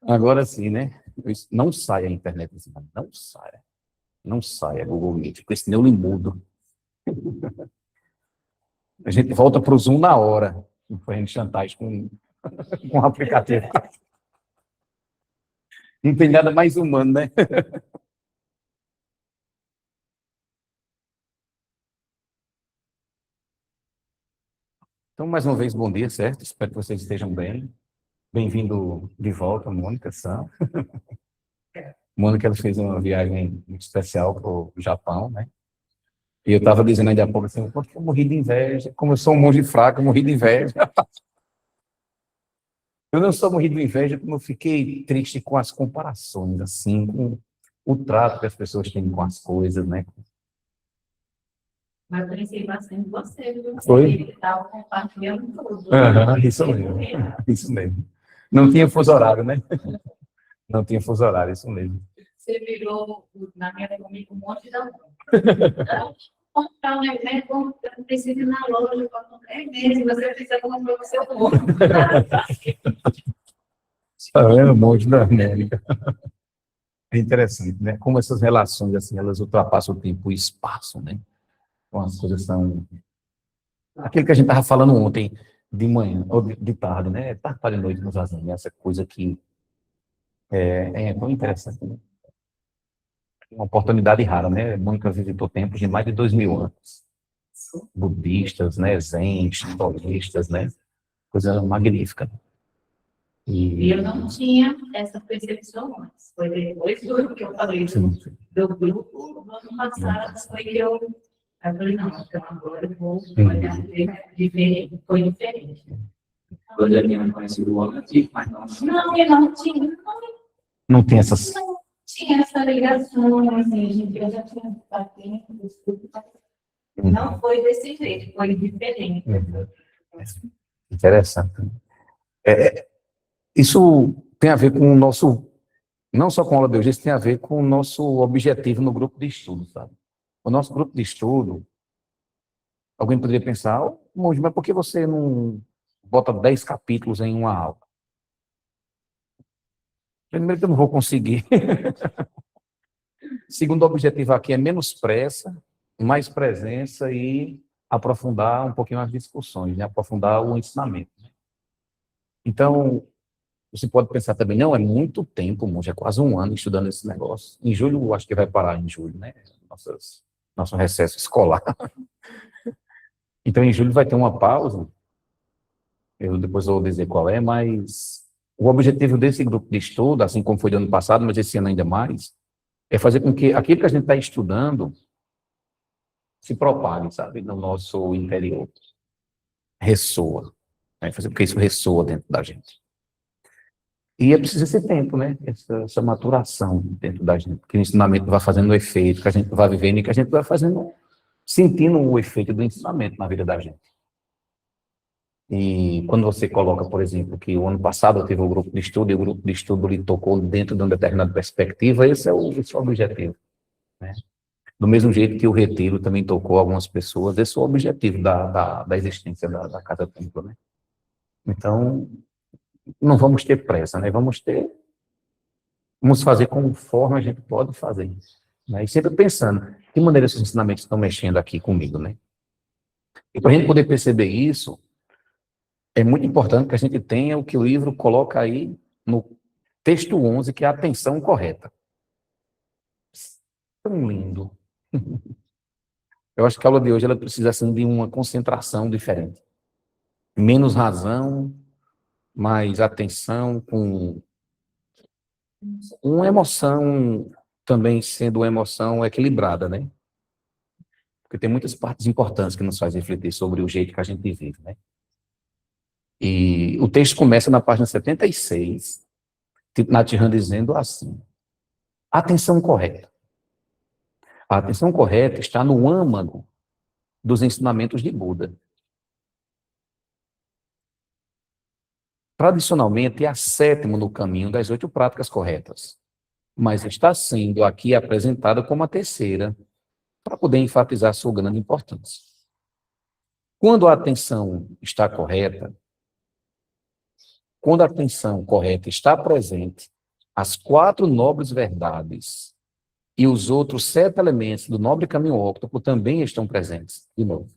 Agora sim, né? Não saia a internet, não saia. Não saia, Google Meet, porque senão eu lhe mudo. A gente volta para o Zoom na hora, fazendo chantagem com o aplicativo. Não tem nada mais humano, né? Então, mais uma vez, bom dia, certo? Espero que vocês estejam bem. Bem-vindo de volta, Mônica San. Mônica, ela fez uma viagem muito especial para o Japão, né? E eu estava dizendo ainda há pouco assim, porque eu morri de inveja. Como eu sou um monge fraco, eu morri de inveja. Eu não só morri de inveja, como eu fiquei triste com as comparações, assim, com o trato que as pessoas têm com as coisas, né? Mas eu pensei bastante em você, viu? Foi? Ele estava compartilhando tudo. Isso mesmo, isso mesmo. Não tinha fuso horário, né? Não tinha fuso horário, isso mesmo. Você virou, na minha comigo, um monte de amor. Comprar um evento, eu preciso ir na loja para comprar mesmo, você precisa comprar o seu corpo. Tá vendo? Um monte da América. É interessante, né? Como essas relações, assim, elas ultrapassam o tempo e o espaço, né? Como as coisas são... Aquilo que a gente estava falando ontem, de manhã, ou de tarde, né? Tarde para de noite nos azinhos, essa coisa que é tão interessante, né? Uma oportunidade rara, né? Mônica visitou tempos de mais de 2000 anos. Budistas, né? Zen, shintoístas, né? Coisa magnífica. E eu não tinha essa percepção antes. Foi depois do que eu falei do grupo, no ano passado, foi que eu falei, não, então agora eu vou olhar diferente, foi diferente. Eu já tinha conhecido o homem antigo, mas não. Não, eu não tinha, Não tem essas... não tinha essa ligação, assim, eu já tinha batido, não foi desse jeito, foi diferente. Interessante. Isso tem a ver com o nosso, não só com a aula de hoje, isso tem a ver com o nosso objetivo no grupo de estudo, sabe? O nosso grupo de estudo, alguém poderia pensar, oh, monge, mas por que você não bota 10 capítulos em uma aula? Primeiro que eu não vou conseguir. Segundo, o objetivo aqui é menos pressa, mais presença e aprofundar um pouquinho as discussões, né? Aprofundar o ensinamento. Então, você pode pensar também, não, é muito tempo, monge, é quase um ano estudando esse negócio. Em julho, acho que vai parar em julho, né? Nosso recesso escolar. Então, em julho vai ter uma pausa, eu depois vou dizer qual é, mas o objetivo desse grupo de estudo, assim como foi do ano passado, mas esse ano ainda mais, é fazer com que aquilo que a gente está estudando se propague, sabe, no nosso interior. Ressoa. Né? Fazer com que isso ressoa dentro da gente. E é preciso esse tempo, né? Essa maturação dentro da gente, que o ensinamento vai fazendo o efeito, que a gente vai vivendo e que a gente vai fazendo, sentindo o efeito do ensinamento na vida da gente. E quando você coloca, por exemplo, que o ano passado eu tive um grupo de estudo e o grupo de estudo lhe tocou dentro de uma determinada perspectiva, esse é o objetivo, né? Do mesmo jeito que o retiro também tocou algumas pessoas, esse é o objetivo da existência da Casa Templo, né? Então, não vamos ter pressa, né? Vamos fazer conforme a gente pode fazer isso, né? E sempre pensando, de que maneira esses ensinamentos estão mexendo aqui comigo, né? E para a gente poder perceber isso, é muito importante que a gente tenha o que o livro coloca aí no texto 11, que é a atenção correta. Tão lindo. Eu acho que a aula de hoje ela precisa assim, de uma concentração diferente. Menos razão, mais atenção, com uma emoção também sendo uma emoção equilibrada, né? Porque tem muitas partes importantes que nos fazem refletir sobre o jeito que a gente vive, né? E o texto começa na página 76, Thich Nhat Hanh dizendo assim, atenção correta. A atenção correta está no âmago dos ensinamentos de Buda. Tradicionalmente, é a sétima no caminho das 8 práticas corretas, mas está sendo aqui apresentada como a terceira, para poder enfatizar sua grande importância. Quando a atenção está correta, quando a atenção correta está presente, as 4 nobres verdades e os outros 7 elementos do nobre caminho óptico também estão presentes. De novo.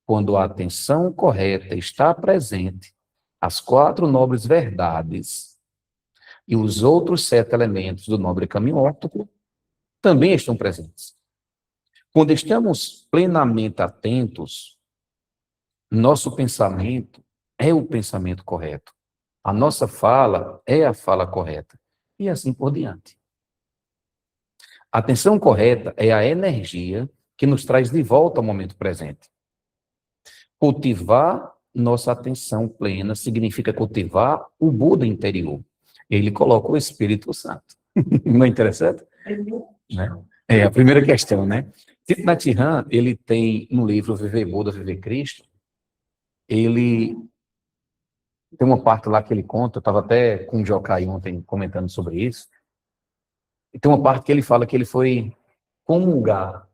Quando a atenção correta está presente, as 4 nobres verdades e os outros 7 elementos do nobre caminho óptico também estão presentes. Quando estamos plenamente atentos, nosso pensamento é o pensamento correto. A nossa fala é a fala correta. E assim por diante. A atenção correta é a energia que nos traz de volta ao momento presente. Cultivar nossa atenção plena significa cultivar o Buda interior. Ele coloca o Espírito Santo. Não é interessante? Né? É a primeira questão, né? Thich Nhat Hanh, ele tem no livro Viver Buda, Viver Cristo, ele tem uma parte lá que ele conta, eu estava até com o Jocai ontem comentando sobre isso, e tem uma parte que ele fala que ele foi comungar,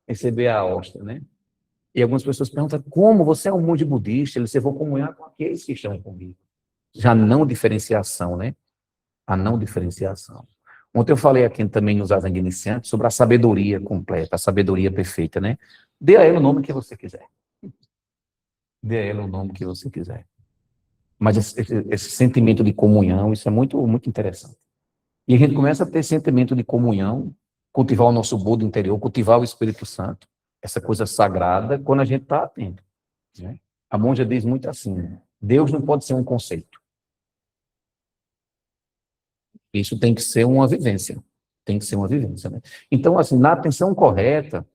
receber a hóstia, né? E algumas pessoas perguntam, como você é um monge budista? Ele disse, eu vou comunhar com aqueles que estão comigo. Já não diferenciação, né? A não diferenciação. Ontem eu falei aqui também nos Asang Iniciantes sobre a sabedoria completa, a sabedoria perfeita, né? Dê a ela o nome que você quiser. Dê a ela o nome que você quiser. Mas esse sentimento de comunhão, isso é muito, muito interessante. E a gente começa a ter sentimento de comunhão, cultivar o nosso Buda interior, cultivar o Espírito Santo, essa coisa sagrada, quando a gente está atento. Né? A monja diz muito assim, Deus não pode ser um conceito. Isso tem que ser uma vivência. Tem que ser uma vivência. Né? Então, assim, na atenção correta,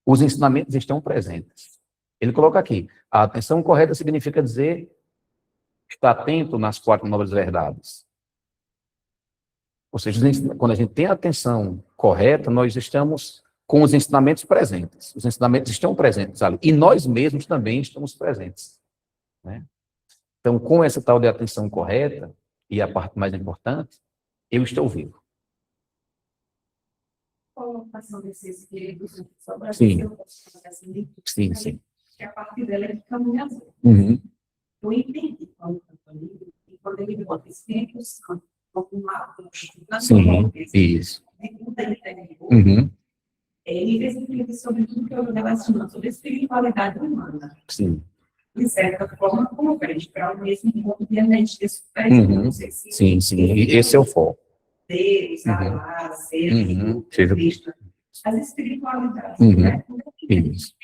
os ensinamentos estão presentes. Ele coloca aqui, a atenção correta significa dizer estar atento nas 4 nobres verdades. Ou seja, quando a gente tem a atenção correta, nós estamos com os ensinamentos presentes. Os ensinamentos estão presentes ali. E nós mesmos também estamos presentes. Né? Então, com essa tal de atenção correta, e a parte mais importante, eu estou vivo. Colocação desse espírito sobre a Sim. Sim, sim. Que a parte dela é de caminho azul. Uhum. Eu entendi quando ele bota Espírito Santo como uma Sim, isso. Uhum. Ele fez um sobre tudo que eu relaciono sobre a espiritualidade humana. Sim. De certa forma, converge para o mesmo ponto de energia Uhum. Sim, sim. E esse é o foco. Deus, Allah, ser, Cristo. As espiritualidades, né? Isso.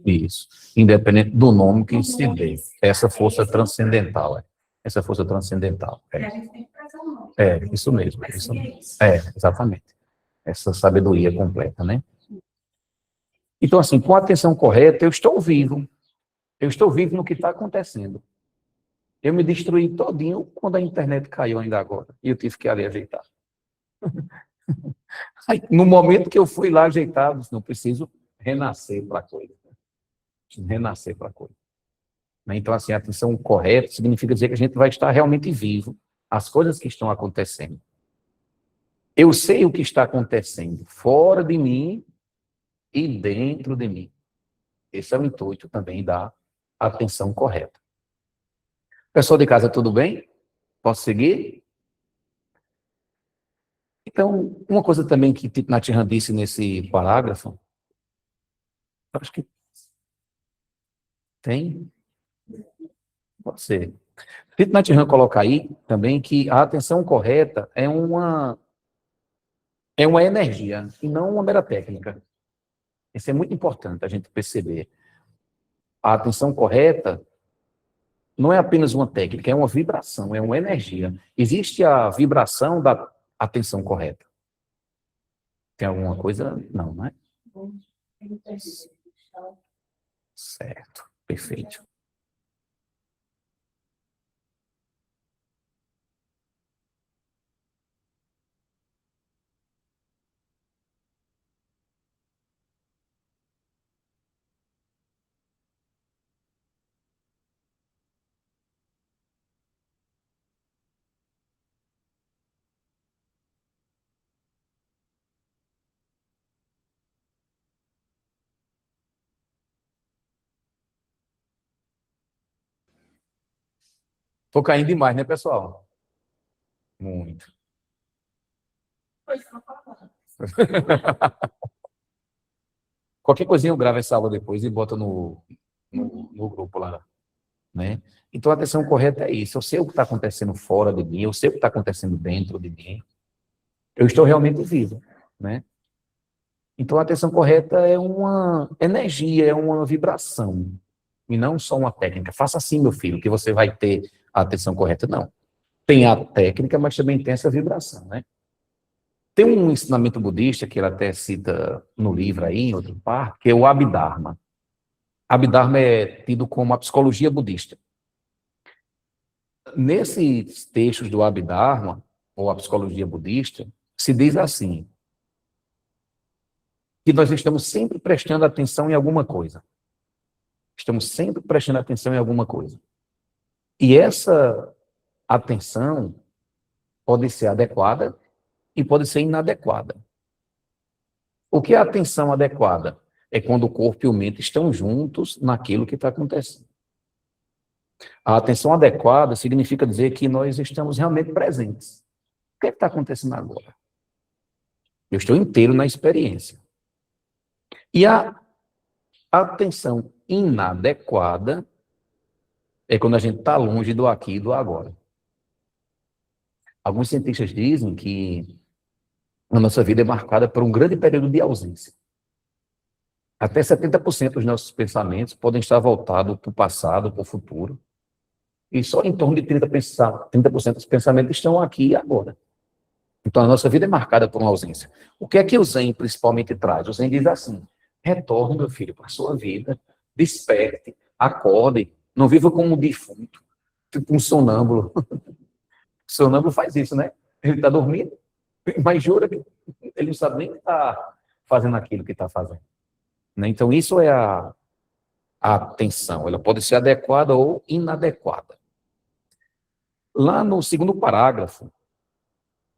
Isso. Independente do nome que se dê. Essa força transcendental. Essa força transcendental. E a gente tem que trazer um nome. Isso mesmo. Mas Isso. é isso. Exatamente. Essa sabedoria completa, né? Então, assim, com a atenção correta, eu estou vivo. Eu estou vivo no que está acontecendo. Eu me destruí todinho quando a internet caiu ainda agora. E eu tive que ali ajeitar. Aí, no momento que eu fui lá ajeitar, eu disse, não preciso renascer para a coisa. Renascer para a coisa. Então, assim, a atenção correta significa dizer que a gente vai estar realmente vivo às coisas que estão acontecendo. Eu sei o que está acontecendo fora de mim e dentro de mim. Esse é o intuito também da atenção correta. Pessoal de casa, tudo bem? Posso seguir? Então, uma coisa também que Thich Nhat Hanh disse nesse parágrafo, acho que tem, pode ser. Thich Nhat Hanh coloca aí também que a atenção correta é uma energia e não uma mera técnica. Isso é muito importante a gente perceber. A atenção correta não é apenas uma técnica, é uma vibração, é uma energia. Existe a vibração da atenção correta. Tem alguma coisa? Não, não é? Certo, perfeito. Tô caindo demais, né, pessoal? Muito. Pois não falando. Qualquer coisinha eu gravo essa aula depois e boto no grupo lá, né? Então, a atenção correta é isso. Eu sei o que está acontecendo fora de mim, eu sei o que está acontecendo dentro de mim. Eu estou realmente vivo, né? Então, a atenção correta é uma energia, é uma vibração, e não só uma técnica. Faça assim, meu filho, que você vai ter a atenção correta. Não. Tem a técnica, mas também tem essa vibração, né? Tem um ensinamento budista, que ele até cita no livro aí, em outro par, que é o Abhidharma. Abhidharma é tido como a psicologia budista. Nesses textos do Abhidharma, ou a psicologia budista, se diz assim, que nós estamos sempre prestando atenção em alguma coisa. Estamos sempre prestando atenção em alguma coisa. E essa atenção pode ser adequada e pode ser inadequada. O que é a atenção adequada? É quando o corpo e a mente estão juntos naquilo que está acontecendo. A atenção adequada significa dizer que nós estamos realmente presentes. O que é que está acontecendo agora? Eu estou inteiro na experiência. E a atenção inadequada é quando a gente está longe do aqui e do agora. Alguns cientistas dizem que a nossa vida é marcada por um grande período de ausência. Até 70% dos nossos pensamentos podem estar voltados para o passado, para o futuro. E só em torno de 30% dos pensamentos estão aqui e agora. Então, a nossa vida é marcada por uma ausência. O que é que o Zen principalmente traz? O Zen diz assim, retorne, meu filho, para a sua vida, desperte, acorde, não viva como um defunto, tipo um sonâmbulo. O sonâmbulo faz isso, né? Ele está dormindo, mas jura que ele não sabe nem que está fazendo aquilo que está fazendo. Né? Então, isso é a atenção. Ela pode ser adequada ou inadequada. Lá no segundo parágrafo,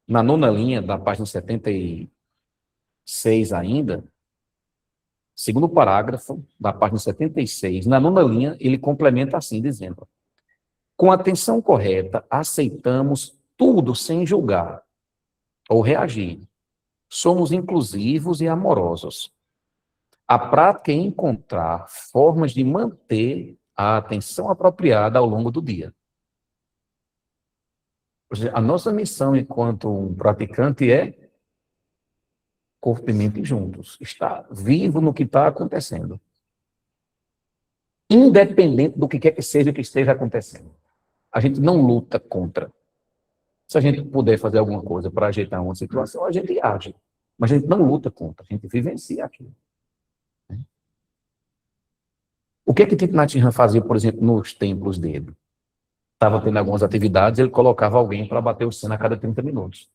na nona linha, da página 76 ainda, segundo parágrafo, da página 76, na nona linha, ele complementa assim, dizendo: com a atenção correta, aceitamos tudo sem julgar ou reagir. Somos inclusivos e amorosos. A prática é encontrar formas de manter a atenção apropriada ao longo do dia. A nossa missão enquanto um praticante é corpo e mente juntos, estar vivo no que está acontecendo. Independente do que quer que seja que esteja acontecendo. A gente não luta contra. Se a gente puder fazer alguma coisa para ajeitar uma situação, a gente age. Mas a gente não luta contra, a gente vivencia aquilo. O que é que Thich Nhat Hanh fazia, por exemplo, nos templos dele? Estava tendo algumas atividades, ele colocava alguém para bater o sino a cada 30 minutos.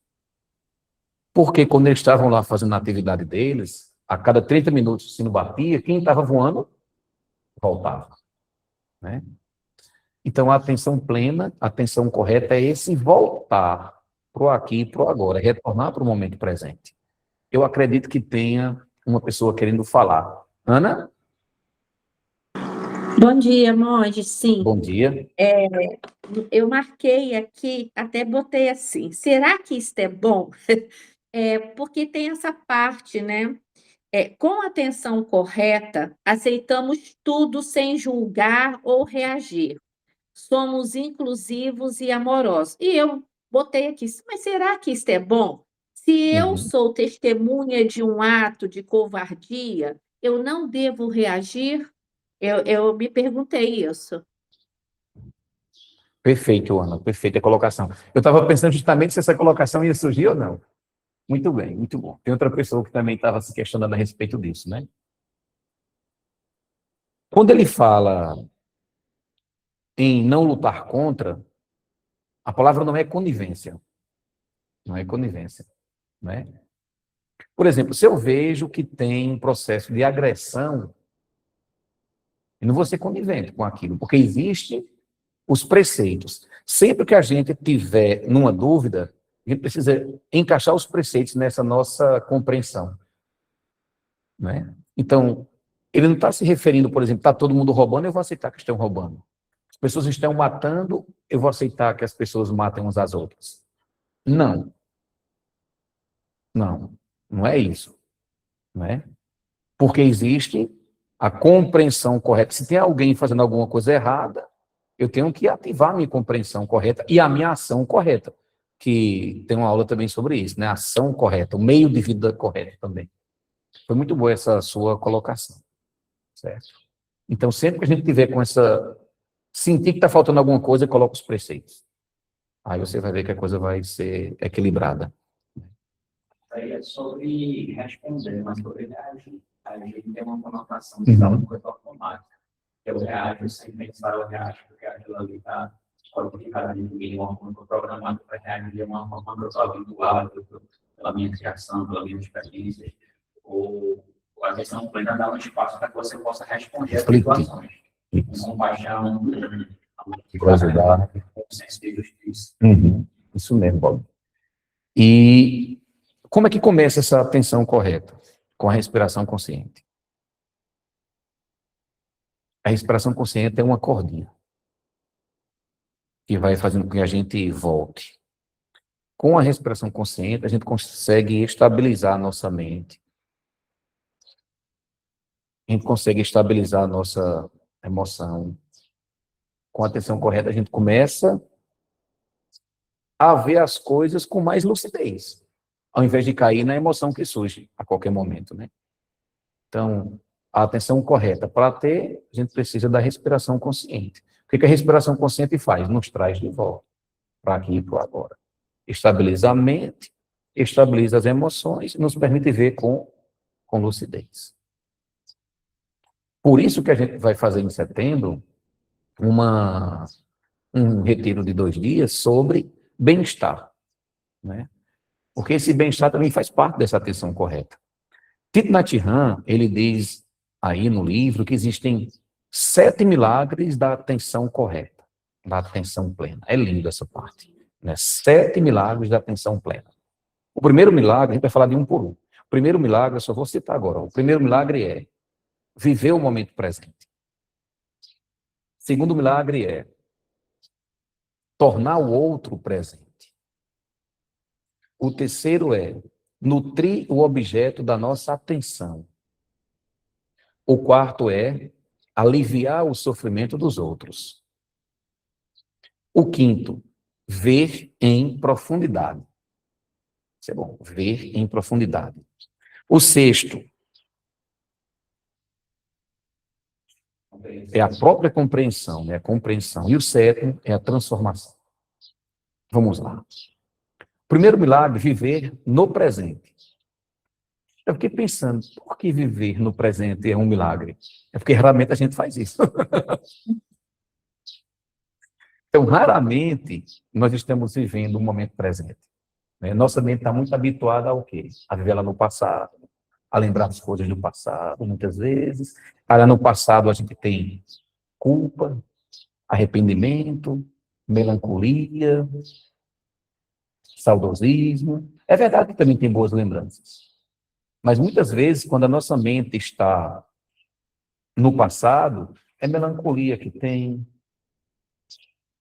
Porque quando eles estavam lá fazendo a atividade deles, a cada 30 minutos o sino batia, quem estava voando, voltava. Né? Então, a atenção plena, a atenção correta é esse voltar para o aqui e para o agora, retornar para o momento presente. Eu acredito que tenha uma pessoa querendo falar. Ana? Bom dia, Monge. Sim, Bom dia. eu marquei aqui, até botei assim, será que isto é bom? Porque tem essa parte, né? Com a atenção correta, aceitamos tudo sem julgar ou reagir. Somos inclusivos e amorosos. E eu botei aqui, mas será que isto é bom? Se eu sou testemunha de um ato de covardia, eu não devo reagir? Eu me perguntei isso. Perfeito, Ana. Perfeita colocação. Eu estava pensando justamente se essa colocação ia surgir ou não. Muito bem, muito bom. Tem outra pessoa que também estava se questionando a respeito disso, né? Quando ele fala em não lutar contra, a palavra não é conivência. Não é conivência, né? Por exemplo, se eu vejo que tem um processo de agressão, eu não vou ser conivente com aquilo, porque existem os preceitos. Sempre que a gente tiver numa dúvida, a gente precisa encaixar os preceitos nessa nossa compreensão, né? Então, ele não está se referindo, por exemplo, está todo mundo roubando, eu vou aceitar que estão roubando. As pessoas estão matando, eu vou aceitar que as pessoas matem umas às outras. Não. Não. Não é isso. Não é? Porque existe a compreensão correta. Se tem alguém fazendo alguma coisa errada, eu tenho que ativar a minha compreensão correta e a minha ação correta. Que tem uma aula também sobre isso, né? Ação correta, o meio de vida correto também. Foi muito boa essa sua colocação, certo? Então, sempre que a gente tiver com essa... sentir que está faltando alguma coisa, coloca os preceitos. Aí você vai ver que a coisa vai ser equilibrada. Aí é sobre responder, mas sobre reagir. A gente tem uma conotação de dar uma coisa automática. Eu reajo sem pensar, eu reajo, porque aquilo ali está codificado dentro de mim, uma forma programada para reagir de uma forma que eu estou habituado pela minha criação, pela minha experiência. Ou a atenção plena dá um espaço para que você possa responder às situações. Com compaixão, Curiosidade. com senso de justiça. Isso mesmo, Bob. E como é que começa essa atenção correta? Com a respiração consciente. A respiração consciente é uma cordinha que vai fazendo com que a gente volte. Com a respiração consciente, a gente consegue estabilizar a nossa mente. A gente consegue estabilizar a nossa emoção. Com a atenção correta, a gente começa a ver as coisas com mais lucidez, ao invés de cair na emoção que surge a qualquer momento, né? Então, a atenção correta para ter, a gente precisa da respiração consciente. O que a respiração consciente faz? Nos traz de volta para aqui e para agora. Estabiliza a mente, estabiliza as emoções e nos permite ver com lucidez. Por isso que a gente vai fazer em setembro um retiro de 2 dias sobre bem-estar, né? Porque esse bem-estar também faz parte dessa atenção correta. Thich Nhat Hanh, ele diz aí no livro que existem 7 milagres da atenção correta, da atenção plena. É lindo essa parte, né? 7 milagres da atenção plena. O primeiro milagre, a gente vai falar de um por um. O primeiro milagre, eu só vou citar agora. O primeiro milagre é viver o momento presente. O segundo milagre é tornar o outro presente. O terceiro é nutrir o objeto da nossa atenção. O quarto é aliviar o sofrimento dos outros. O quinto, ver em profundidade. Isso é bom, ver em profundidade. O sexto é a própria compreensão, né? A compreensão. E o sétimo é a transformação. Vamos lá. Primeiro milagre, viver no presente. Eu fiquei pensando, por que viver no presente é um milagre? É porque raramente a gente faz isso. Então, raramente nós estamos vivendo o momento presente, né? Nossa mente está muito habituada ao quê? A viver lá no passado, a lembrar as coisas do passado, muitas vezes. Lá no passado a gente tem culpa, arrependimento, melancolia, saudosismo. É verdade que também tem boas lembranças. Mas muitas vezes, quando a nossa mente está no passado, é melancolia que tem,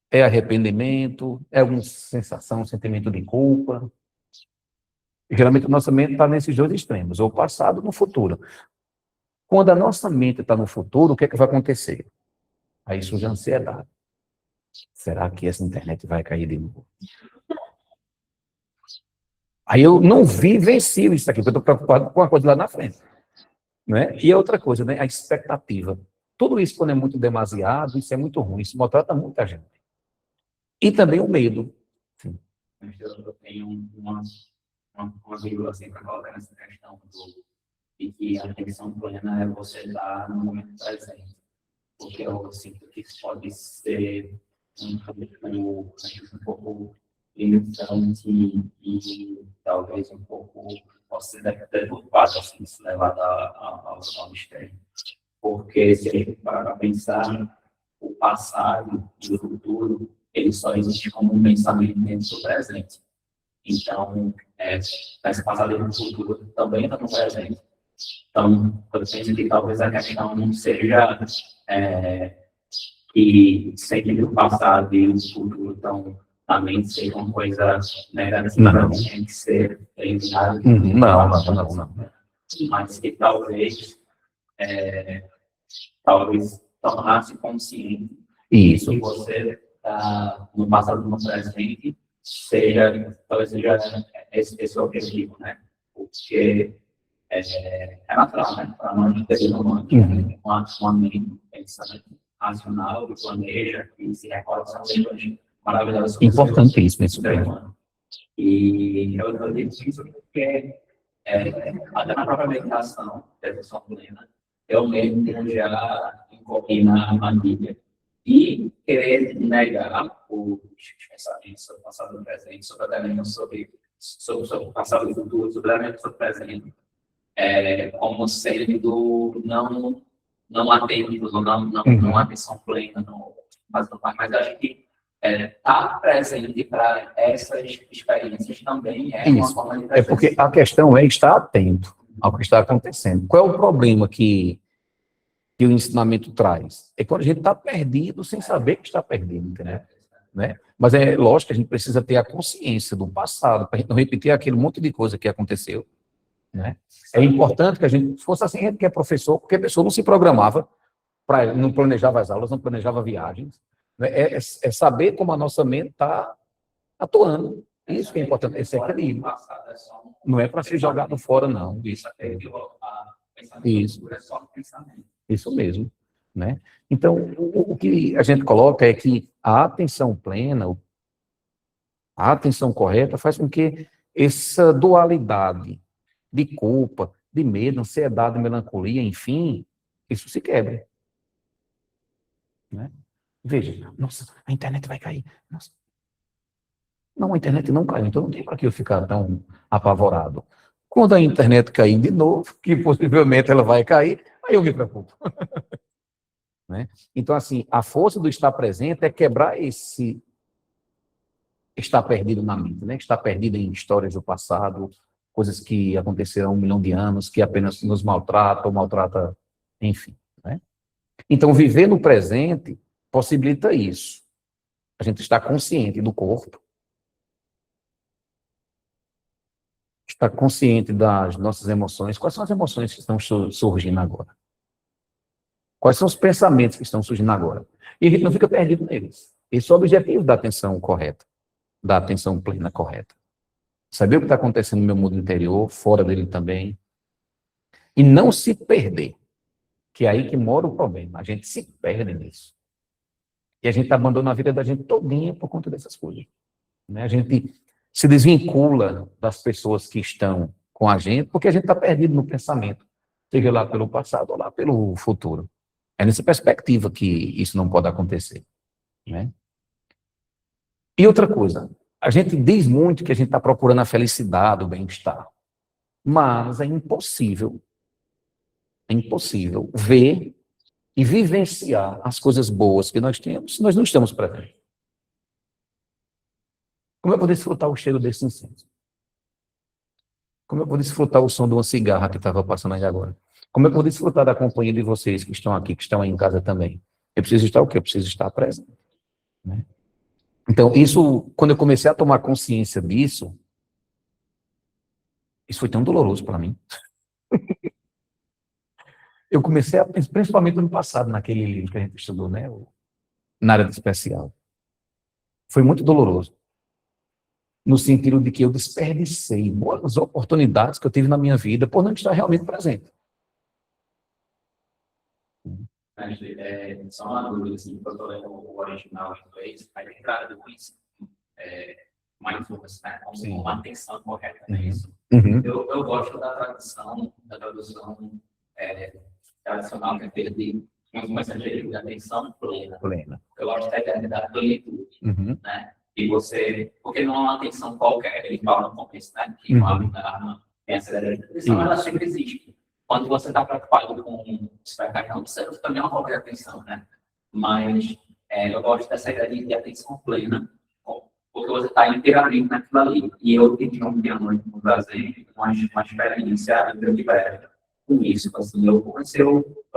é arrependimento, é alguma sensação, sentimento de culpa. Geralmente a nossa mente está nesses 2 extremos, ou passado ou no futuro. Quando a nossa mente está no futuro, o que é que vai acontecer? Aí surge a ansiedade. Será que essa internet vai cair de novo? Aí eu não vivencio isso aqui, porque eu estou preocupado com a coisa lá na frente, né? E a outra coisa, né? A expectativa. Tudo isso, quando é muito demasiado, isso é muito ruim, isso maltrata muita gente. E também o medo. Sim. Eu tenho uma vírgula assim para colocar nessa questão de que a atenção plena é você estar no momento presente. Porque eu sinto que isso pode ser um pouco limitante e talvez um pouco possa ser deturpado, assim, se levado ao extremo. Porque se a gente parar para pensar, o passado e o futuro, ele só existe como um pensamento dentro do presente. Então, esse passado e o futuro também está no presente. Então, eu penso que talvez a questão não seja e sempre o passado e o futuro estão também ser uma coisa negativa, Não. tem que ser eliminado. Não. Mas que talvez tornar-se consciente Isso. que você está no passado e no presente talvez seja esse o objetivo, né? Porque é natural, né? Para nós seres humanos, uma mente pensamento racional, que planeja, e se recorda são coisas maravilhosas. Importantíssimo isso mesmo. E eu digo isso porque até na própria meditação, atenção plena, eu mesmo já incorri na Bíblia e querer negar os pensamentos sobre o passado e o presente, sobre o passado e o futuro, sobre o presente, como sendo não atentos ou não atenção plena, mas acho que estar presente para essas experiências também é uma forma de presença. Porque a questão é estar atento ao que está acontecendo. Qual é o problema que o ensinamento traz? É quando a gente está perdido sem saber que está perdido, entendeu? Né? Mas é lógico que a gente precisa ter a consciência do passado, para a gente não repetir aquele monte de coisa que aconteceu. Né? É importante que a gente fosse assim, a gente que é professor, porque a pessoa não se programava, não planejava as aulas, não planejava viagens. Né? É saber como a nossa mente está atuando. Isso que é importante, esse equilíbrio. Não é para ser jogado fora, não. Isso mesmo. Né? Então, o que a gente coloca é que a atenção plena, a atenção correta faz com que essa dualidade de culpa, de medo, ansiedade, melancolia, enfim, isso se quebre. Né? Veja, nossa, a internet vai cair. Nossa. Não, a internet não caiu, então não tem para que eu ficar tão apavorado. Quando a internet cair de novo, que possivelmente ela vai cair, aí eu me preocupo. Né? Então, assim, a força do estar presente é quebrar esse estar perdido na mente, né? Estar perdido em histórias do passado, coisas que aconteceram há 1 milhão de anos, que apenas nos maltratam, enfim. Né? Então, viver no presente possibilita isso. A gente está consciente do corpo, está consciente das nossas emoções. Quais são as emoções que estão surgindo agora? Quais são os pensamentos que estão surgindo agora? E a gente não fica perdido neles. Esse é o objetivo da atenção correta, da atenção plena correta. Saber o que está acontecendo no meu mundo interior, fora dele também. E não se perder, que é aí que mora o problema. A gente se perde nisso. E a gente abandona a vida da gente todinha por conta dessas coisas. Né? A gente se desvincula das pessoas que estão com a gente, porque a gente está perdido no pensamento, seja lá pelo passado ou lá pelo futuro. É nessa perspectiva que isso não pode acontecer. Né? E outra coisa, a gente diz muito que a gente está procurando a felicidade, o bem-estar, mas é impossível ver e vivenciar as coisas boas que nós temos se nós não estamos presentes. Como eu vou desfrutar o cheiro desse incenso? Como eu vou desfrutar o som de uma cigarra que estava passando aí agora? Como eu vou desfrutar da companhia de vocês que estão aqui, que estão aí em casa também? Eu preciso estar o quê? Eu preciso estar presente. Né? Então, isso, quando eu comecei a tomar consciência disso, isso foi tão doloroso para mim. Eu comecei a, principalmente no passado, naquele livro que a gente estudou, né? Na área de especial. Foi muito doloroso. No sentido de que eu desperdicei boas oportunidades que eu tive na minha vida por não estar realmente presente. Só uma dúvida, assim, quando eu leio o original em inglês, aí tem traduz mindfulness, né? Como uma atenção correta, né? Isso. Eu gosto da tradução tradicional, que é feita de uma estratégia de atenção plena. Eu gosto da ideia da plenitude, né? E você, porque não é uma atenção qualquer, ele fala no começo, né? Que uma tem essa ideia de atenção, ela sempre existe. Quando você está preocupado com expectativa, você também não qualquer atenção, né? Mas eu gosto dessa ideia de atenção plena, porque você está inteiramente naquilo ali. E eu tive um noite no Brasil, uma experiência grande com isso. Assim, eu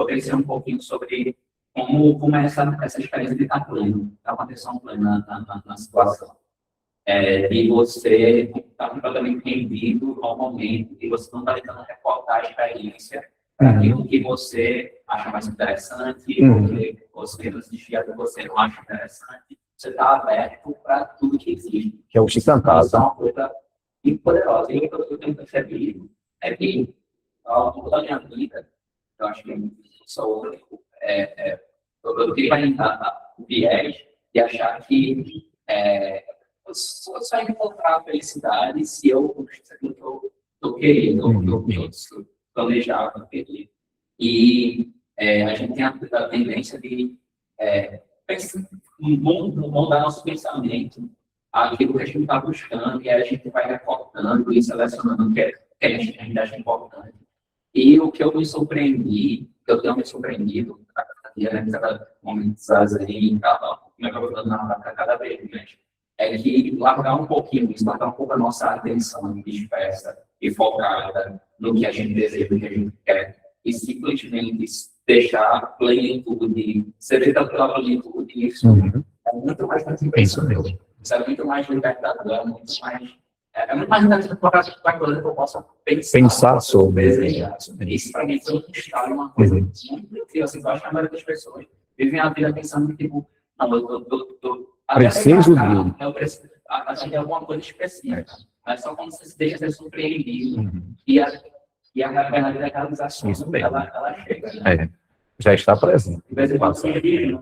pensei um pouquinho sobre como é essa experiência de estar pleno, estar com atenção plena na situação. E você está completamente rendido ao momento, e você não está tentando reportar a experiência para aquilo que você acha mais interessante, porque você não desvia que você não acha interessante. Você está aberto para tudo que existe. Que é o Chicantado. Isso é uma coisa muito poderosa. E o que eu tenho percebido é que, ao longo da minha vida, eu acho que eu sou único, eu tenho ainda o viés de achar que eu só encontrar a felicidade se eu conquistar aquilo que eu estou querendo, que eu planejava querer. E a gente tem a tendência de mudar nosso pensamento, aquilo que a gente está buscando, e aí a gente vai recortando e selecionando o que a gente acha importante. E o que eu me surpreendi, que eu tenho me surpreendido, cada momento aí, cada vez mais, é que largar um pouquinho isso, largar um pouco a nossa atenção dispersa e focada no que a gente deseja, no que a gente quer, e simplesmente deixar a plenitude, ser feita pela plenitude, isso é muito mais motivacional. Isso é muito mais libertador, é muito mais interessante para coisa que eu possa Pensar sobre. Desejar. Isso, para mim, foi uma coisa muito incrível. Assim, eu acho que a maioria das pessoas vivem a vida pensando que, tipo, não, preciso de alguma coisa específica. Mas só quando você se deixa ser surpreendido e a verdadeira realização, ela chega. Né? Já está presente. De vez em quando você vive,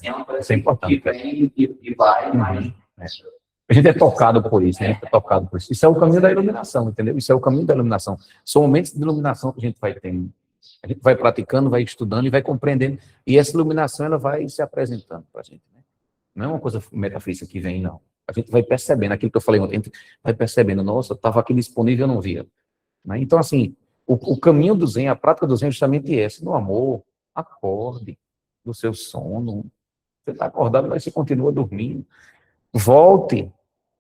é uma coisa que vem e vai, mas... A gente é tocado por isso, né? É tocado por isso. Isso é o caminho da iluminação, entendeu? Isso é o caminho da iluminação. São momentos de iluminação que a gente vai tendo. A gente vai praticando, vai estudando e vai compreendendo. E essa iluminação, ela vai se apresentando para a gente, né? Não é uma coisa metafísica que vem, não. A gente vai percebendo, aquilo que eu falei ontem, a gente vai percebendo, nossa, estava aqui disponível, eu não via. Né? Então, assim, o caminho do Zen, a prática do Zen é justamente essa. No amor, acorde do seu sono. Você está acordado, mas você continua dormindo. Volte.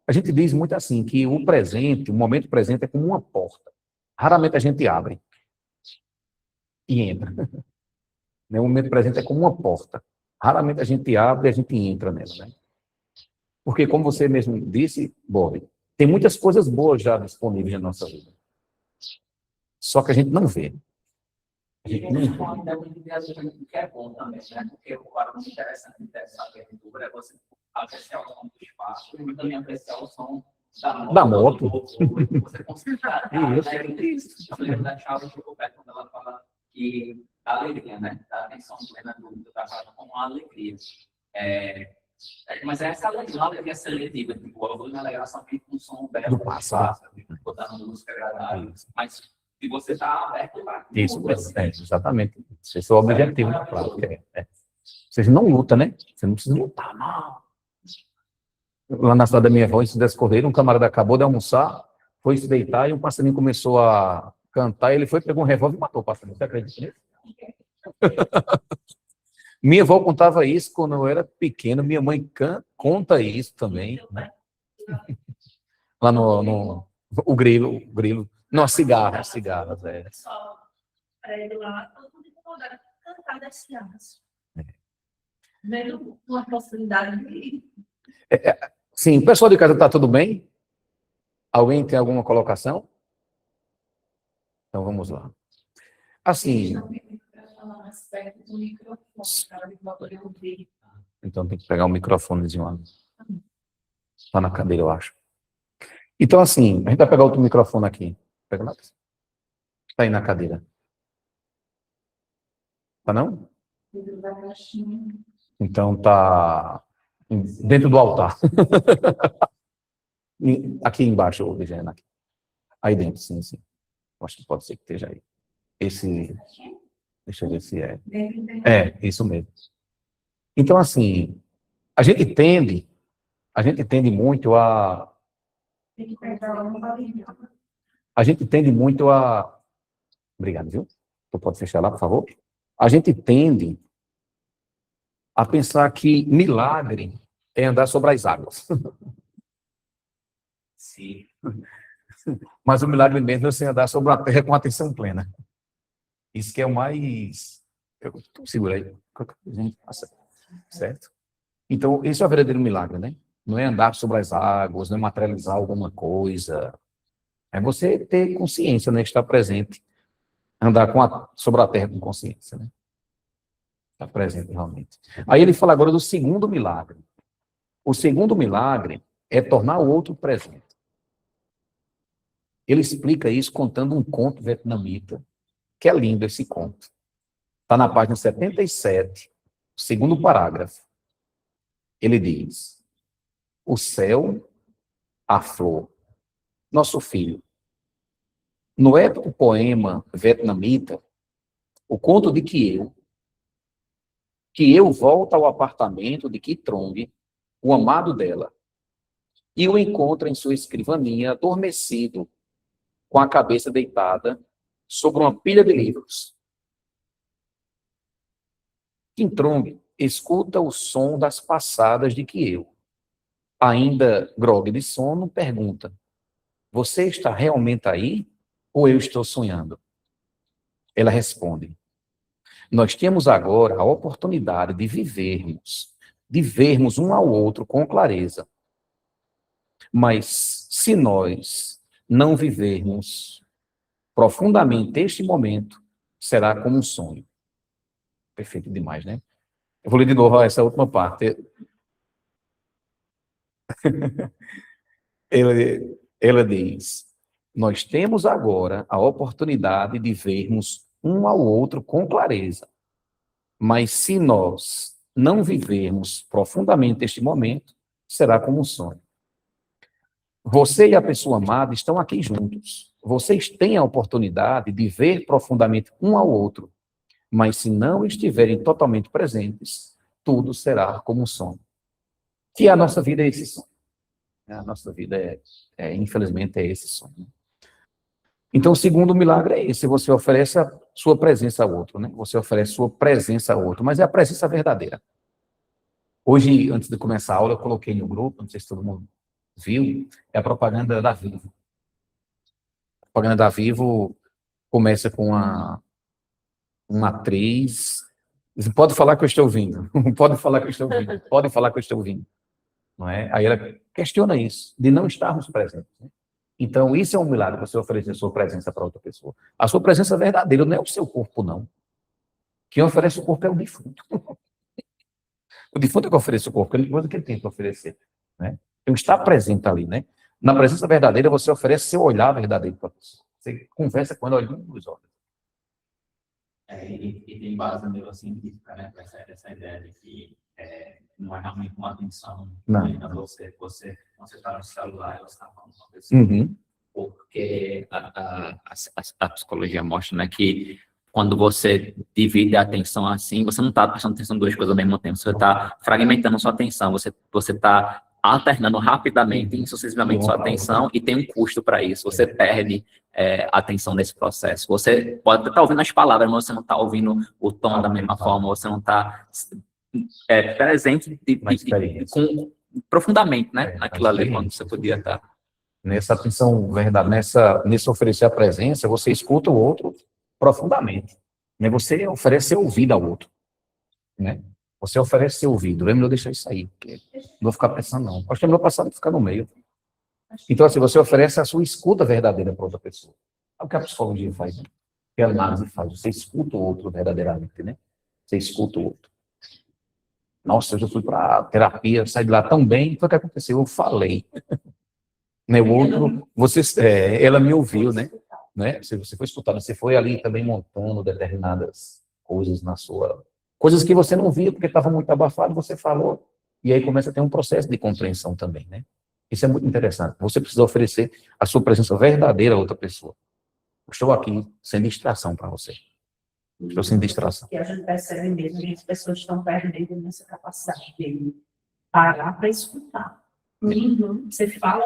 A gente diz muito assim, que o presente, o momento presente é como uma porta. Raramente a gente abre e entra. O momento presente é como uma porta. Raramente a gente abre e a gente entra nela, né? Porque, como você mesmo disse, Bob, tem muitas coisas boas já disponíveis na nossa vida. Só que a gente não vê. A gente não vê o que é bom também, né? Porque o que é muito interessante dessa abertura é você apreciar o som do espaço e também apreciar o som da moto. Você concentrar. Eu lembro da Charles Chocoberto quando ela fala que a alegria, né? Da atenção plena do trabalho como uma alegria. Mas essa alegria seletiva, tipo, eu vou na alegração com o som do passado, botando música agradável, mas se você está aberto para isso, exatamente. Esse é o objetivo da prática. Você não luta, né? Você não precisa lutar, não. Lá na cidade da minha avó, em Cidade Cordeiro, um camarada acabou de almoçar, foi se deitar e um passarinho começou a cantar, ele foi, pegou um revólver e matou o passarinho. Você acredita nisso? Minha avó contava isso quando eu era pequeno, minha mãe conta isso também, né? Lá no o grilo. Não, as cigarras, Para ele lá, todo mundo incomodado cantar das cigarras. Vendo uma possibilidade de... Sim, o pessoal de casa está tudo bem? Alguém tem alguma colocação? Então vamos lá. Assim. Então tem que pegar o microfonezinho lá. Está na cadeira, eu acho. Então, assim, a gente vai pegar outro microfone aqui. Pega lá. Está aí na cadeira. Tá não? Então tá dentro do altar. Aqui embaixo, Virginia. Aí dentro, sim. Acho que pode ser que esteja aí. Esse... Deixa eu ver se é. Isso mesmo. Então, assim, a gente tende muito a... Obrigado, viu? Tu pode fechar lá, por favor? A gente tende a pensar que milagre é andar sobre as águas. Sim. Mas o milagre mesmo é você andar sobre a terra com atenção plena. Isso que é o mais... Segura aí. gente passa, certo? Então, esse é o verdadeiro milagre, né? Não é andar sobre as águas, não é materializar alguma coisa. É você ter consciência, né? Estar presente. Andar sobre a terra com consciência, né? Estar presente realmente. Aí ele fala agora do segundo milagre. O segundo milagre é tornar o outro presente. Ele explica isso contando um conto vietnamita, que é lindo esse conto. Está na página 77, segundo parágrafo. Ele diz: o céu, a flor, nosso filho. No épico poema vietnamita, o conto de que eu volto ao apartamento de Qui Trong, o amado dela, e o encontra em sua escrivaninha, adormecido, com a cabeça deitada sobre uma pilha de livros. Qui Trong escuta o som das passadas de que eu, ainda grogue de sono, pergunta: você está realmente aí ou eu estou sonhando? Ela responde: nós temos agora a oportunidade de vermos um ao outro com clareza. Mas se nós não vivermos profundamente este momento, será como um sonho. Perfeito demais, né? Eu vou ler de novo essa última parte. Ela diz: nós temos agora a oportunidade de vermos um ao outro com clareza. Mas se nós não vivermos profundamente este momento, será como um sonho. Você e a pessoa amada estão aqui juntos. Vocês têm a oportunidade de ver profundamente um ao outro. Mas se não estiverem totalmente presentes, tudo será como um sonho. Que a nossa vida é esse sonho. A nossa vida infelizmente, é esse sonho. Então, o segundo milagre é esse: você oferece a sua presença ao outro, né? Você oferece sua presença ao outro, mas é a presença verdadeira. Hoje, antes de começar a aula, eu coloquei no grupo, não sei se todo mundo viu, é a propaganda da Vivo. A propaganda da Vivo começa com uma atriz. Pode falar que eu estou ouvindo. Pode falar que eu estou ouvindo. Pode falar que eu estou ouvindo. Não é? Aí ela questiona isso, de não estarmos presentes. Né? Então, isso é um milagre, você oferecer a sua presença para outra pessoa. A sua presença verdadeira não é o seu corpo, não. Quem oferece o corpo é o defunto. O defunto é que oferece o corpo, coisa que ele tem para oferecer. Né? Então, está presente ali, né? Na presença verdadeira, você oferece seu olhar verdadeiro para a pessoa. Você conversa com ela olhando nos olhos. E tem base no neurocientífica, né? Essa ideia de que não é realmente uma atenção. Não. Você está no celular, você está falando com a pessoa. Uhum. Porque a psicologia mostra, né, que quando você divide a atenção assim, você não está prestando atenção em duas coisas ao mesmo tempo. Você está fragmentando sua atenção. Você está alternando rapidamente e sucessivamente sua atenção e tem um custo para isso. Você perde atenção nesse processo. Você pode estar ouvindo as palavras, mas você não está ouvindo o tom da mesma forma, você não está presente profundamente, né? Naquilo ali, quando você podia estar. Nessa atenção verdade, nesse oferecer a presença, você escuta o outro profundamente. Né? Você oferece seu ouvido ao outro. Né? Você oferece seu ouvido. É melhor deixar isso aí, porque não vou ficar pensando, não. Acho que é melhor passar e ficar no meio. Então, assim, você oferece a sua escuta verdadeira para outra pessoa. É o que a psicologia faz, né? O que a análise faz. Você escuta o outro verdadeiramente, né? Você escuta o outro. Nossa, eu já fui para terapia, saí de lá tão bem. Então, o que aconteceu? Eu falei. Né? O outro, ela me ouviu, né? Você foi escutando, você foi ali também montando determinadas coisas na sua... Coisas que você não via porque estava muito abafado, você falou. E aí começa a ter um processo de compreensão também, né? Isso é muito interessante. Você precisa oferecer a sua presença verdadeira a outra pessoa. Estou aqui sem distração para você. Estou sem distração. E a gente percebe mesmo que as pessoas estão perdendo essa capacidade de parar para escutar. Você fala,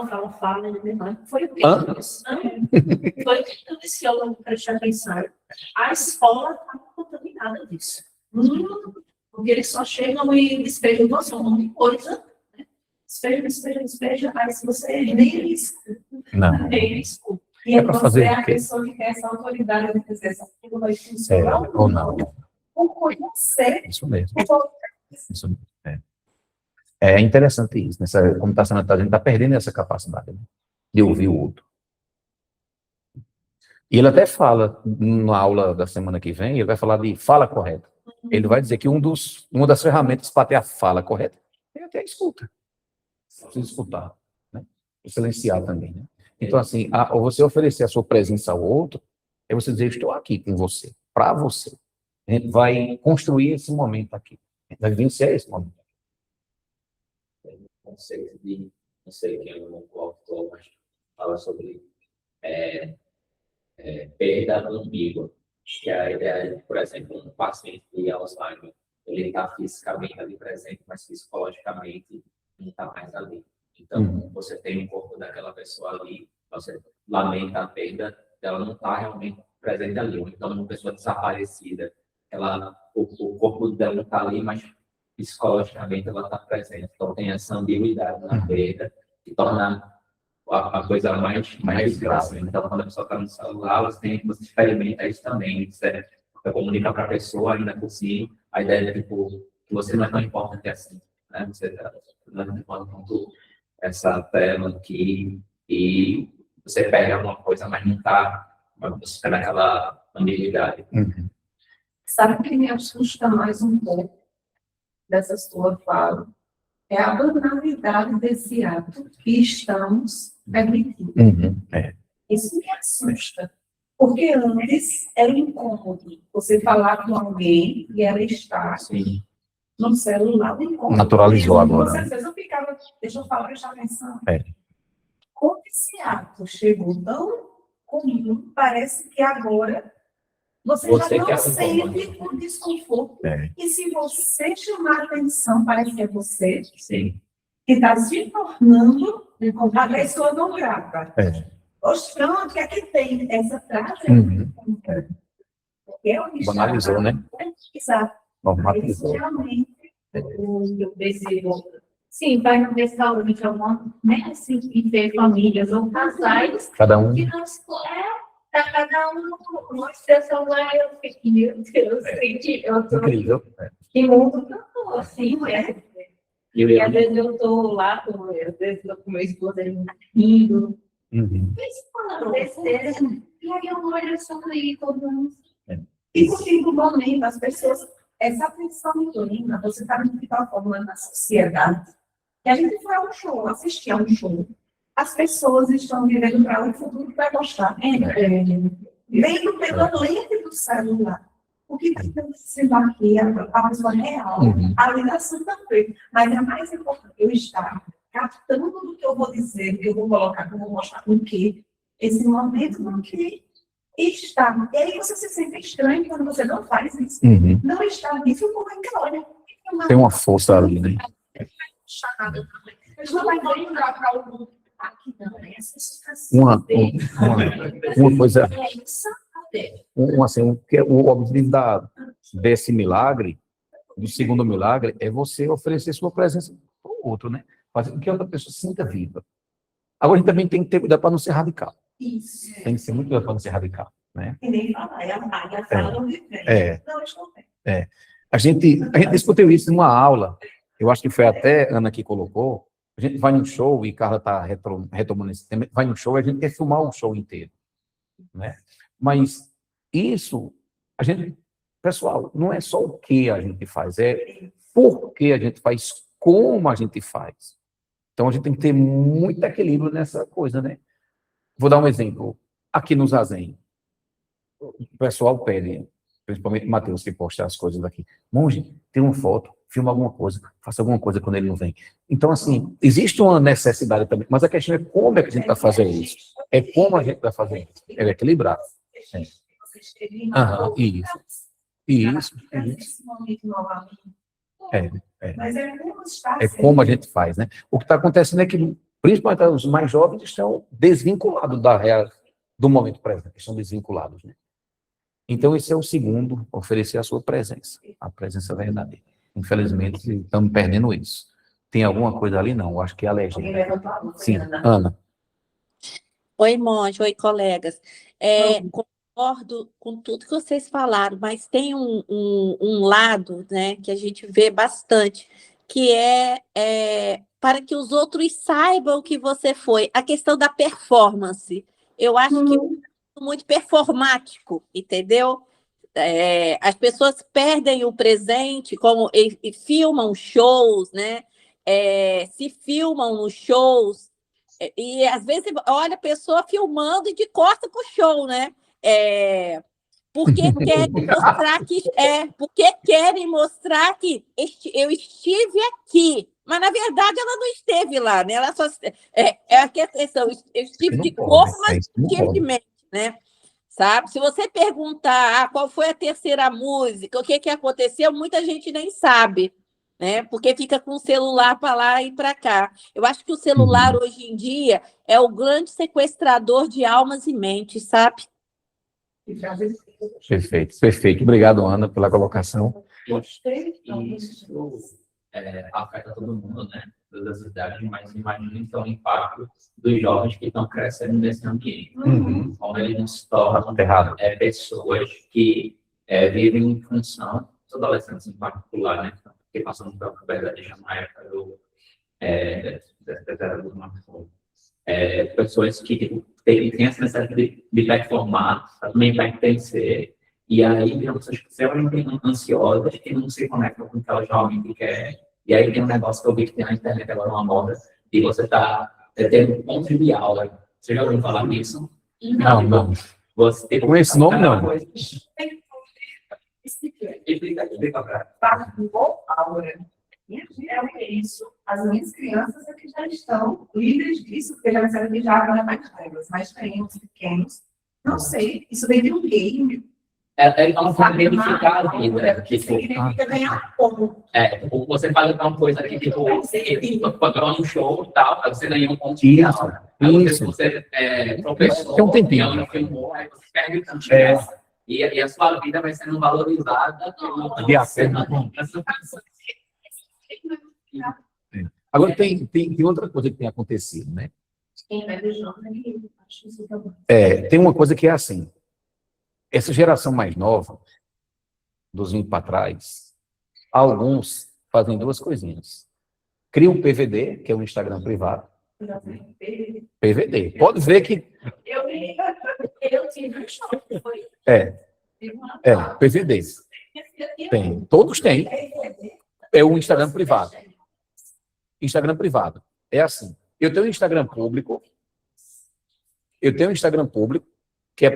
e foi o que eu disse. Foi o que eu disse que eu não prestei atenção. A escola está contaminada disso. Porque eles só chegam e despejam você um monte de coisa. Né? Despeja, aí se você nem escuta. Não. Nem escuta. E para fazer a pessoa que tem essa autoridade de dizer essa coisa vai funcionar ou não. Ou por você. Isso mesmo. Isso mesmo. É interessante isso, né? Como está sendo, a gente está perdendo essa capacidade, né, de ouvir o outro. E ele até fala, na aula da semana que vem, ele vai falar de fala correta. Ele vai dizer que uma das ferramentas para ter a fala correta é até a escuta. Precisa escutar, né? Silenciar também, né? Então, assim, você oferecer a sua presença ao outro, é você dizer, estou aqui com você, para você. A gente vai construir esse momento aqui. A gente vai vivenciar esse momento. Conceito de, não sei quem é o autor, mas fala sobre perda ambígua, que é a ideia de, por exemplo, um paciente de Alzheimer, ele está fisicamente ali presente, mas psicologicamente não está mais ali. Então, você tem o corpo daquela pessoa ali, você lamenta a perda, ela não está realmente presente ali. Ou então, uma pessoa desaparecida, o corpo dela não está ali, mas psicologicamente ela está presente. Então, tem essa ambiguidade na perda, que torna a coisa mais grave. Então, quando a pessoa está no celular, você experimenta isso também. Você comunica para a pessoa, ainda por cima, a ideia de tipo, que você não é tão importante assim. Né? Você não é tão importante quanto essa tela aqui, e você pega alguma coisa, mas não está naquela ambiguidade. Sabe o que me assusta mais um pouco dessa sua fala? É a banalidade desse ato que estamos permitindo. Isso me assusta. Porque antes era incômodo você falar com alguém e ela está no celular. Naturalizou agora. Com certeza eu ficava, deixa eu falar, prestar atenção. Como esse ato chegou tão comum, parece que agora você já não sente o desconforto. E se você chamar a atenção, parece que é você que está se tornando a pessoa não grata. Mostrando que aqui tem essa frase. Banalizou, né? Exato. Normalizou. Realmente, eu percebo. Sim, vai no restaurante, né, assim, e ver famílias ou casais. Cada um. Que nós, tá cada um numa expressão lá, eu fiquei, meu Deus, eu tô. Incrível. Que mundo tanto assim, né? E às vezes eu tô lá, às vezes eu com meu esposo, ele rindo. Falando besteira. E aí eu olho só e todo mundo. E no momento, as pessoas, essa atenção plena, você está de tal forma na sociedade, que a gente foi a um show, assistir a um show. As pessoas estão vivendo para um futuro que vai gostar. Vendo pela lente do celular. O que está sendo aqui, a pessoa real, a ligação também. Mas é mais importante eu estar captando do que eu vou dizer, do que eu vou colocar, que eu vou mostrar com que esse momento no que está. E aí você se sente estranho quando você não faz isso. Não está nisso, como é que olha. Tem uma força ali, né? Uma coisa. O objetivo desse milagre, do segundo milagre, é você oferecer sua presença para o outro, né? Fazer com que a outra pessoa se sinta viva. Agora, a gente também tem que ter cuidado para não ser radical. Isso. Tem que ser muito cuidado para não ser radical, né? E nem falar, a fala onde vem. Não, estou bem. A gente discutiu isso numa aula, eu acho que foi até Ana que colocou. A gente vai num show, e Carla está retomando esse tema, vai num show e a gente quer filmar o show inteiro, né? Mas isso, pessoal, não é só o que a gente faz, é por que a gente faz, como a gente faz. Então, a gente tem que ter muito equilíbrio nessa coisa, né? Vou dar um exemplo. Aqui no Zazen, o pessoal pede, principalmente o Matheus, que posta as coisas aqui. Monge, tira uma foto, filma alguma coisa, faça alguma coisa quando ele não vem. Então, assim, existe uma necessidade também, mas a questão é como é que a gente vai fazer isso. É como a gente vai fazer isso. É equilibrar. Isso. É como a gente faz, né? O que está acontecendo é que, principalmente os mais jovens, estão desvinculados do momento presente, estão desvinculados, né? Então, esse é o segundo, oferecer a sua presença, a presença verdadeira. Infelizmente, estamos perdendo isso. Tem alguma coisa ali? Não, eu acho que é a legenda. Sim, Ana. Oi, Monge, oi, colegas. concordo com tudo que vocês falaram, mas tem um lado, né, que a gente vê bastante, que é para que os outros saibam que você foi. A questão da performance. Eu acho que é muito performático, entendeu? As pessoas perdem o presente e filmam shows, né? Se filmam nos shows, e às vezes olha a pessoa filmando e de costa para o show, né? Porque querem mostrar que eu estive aqui, mas na verdade ela não esteve lá, né? Ela só a questão, eu estive de corpo, mas não estive de mente, né? Sabe? Se você perguntar qual foi a terceira música, o que aconteceu, muita gente nem sabe, né? Porque fica com o celular para lá e para cá. Eu acho que o celular hoje em dia é o grande sequestrador de almas e mentes, sabe? Perfeito, perfeito. Obrigado, Ana, pela colocação. E isso afeta todo mundo, né? Todas as idades, mas imagina então o impacto dos jovens que estão crescendo nesse ambiente. Como eles não se tornam pessoas que vivem em função, os adolescentes em particular, né? Que passam pela puberdade, chamar época do smartphone. Pessoas que tipo, têm essa necessidade de performar, também pertencer, e aí viram pessoas extremamente ansiosas que não se conectam com aquela jovem que quer. E aí tem um negócio que eu vi que tem na internet agora, uma moda, de você tendo um ponto de aula. Você já ouviu falar nisso? Não. Você, Com esse nome, não. Explica pra É isso. As minhas crianças aqui já estão livres disso, porque já disseram que já não é mais regras, mas tem uns pequenos. Não sei, isso vem de um game. É uma forma de verificar a vida. Significa ganhar ponto. Você faz uma coisa que, tipo, você pagou um show e tal, aí você ganhou um ponto de aula. Isso. Você professor, Tem um tempinho. ela filmou, aí você perde o ponto dessa. E a sua vida vai sendo valorizada. De acordo com... Agora, tem outra coisa que tem acontecido, né? Quem vai ver jovem, acho isso também. Tem uma coisa que é assim, essa geração mais nova, dos 20 para trás, alguns fazem duas coisinhas. Cria um PVD, que é um Instagram privado. PVD. Pode ver que... Eu tive um choque, foi? PVD. Tem. Todos têm. É o Instagram privado. Instagram privado. É assim. Eu tenho um Instagram público. Que é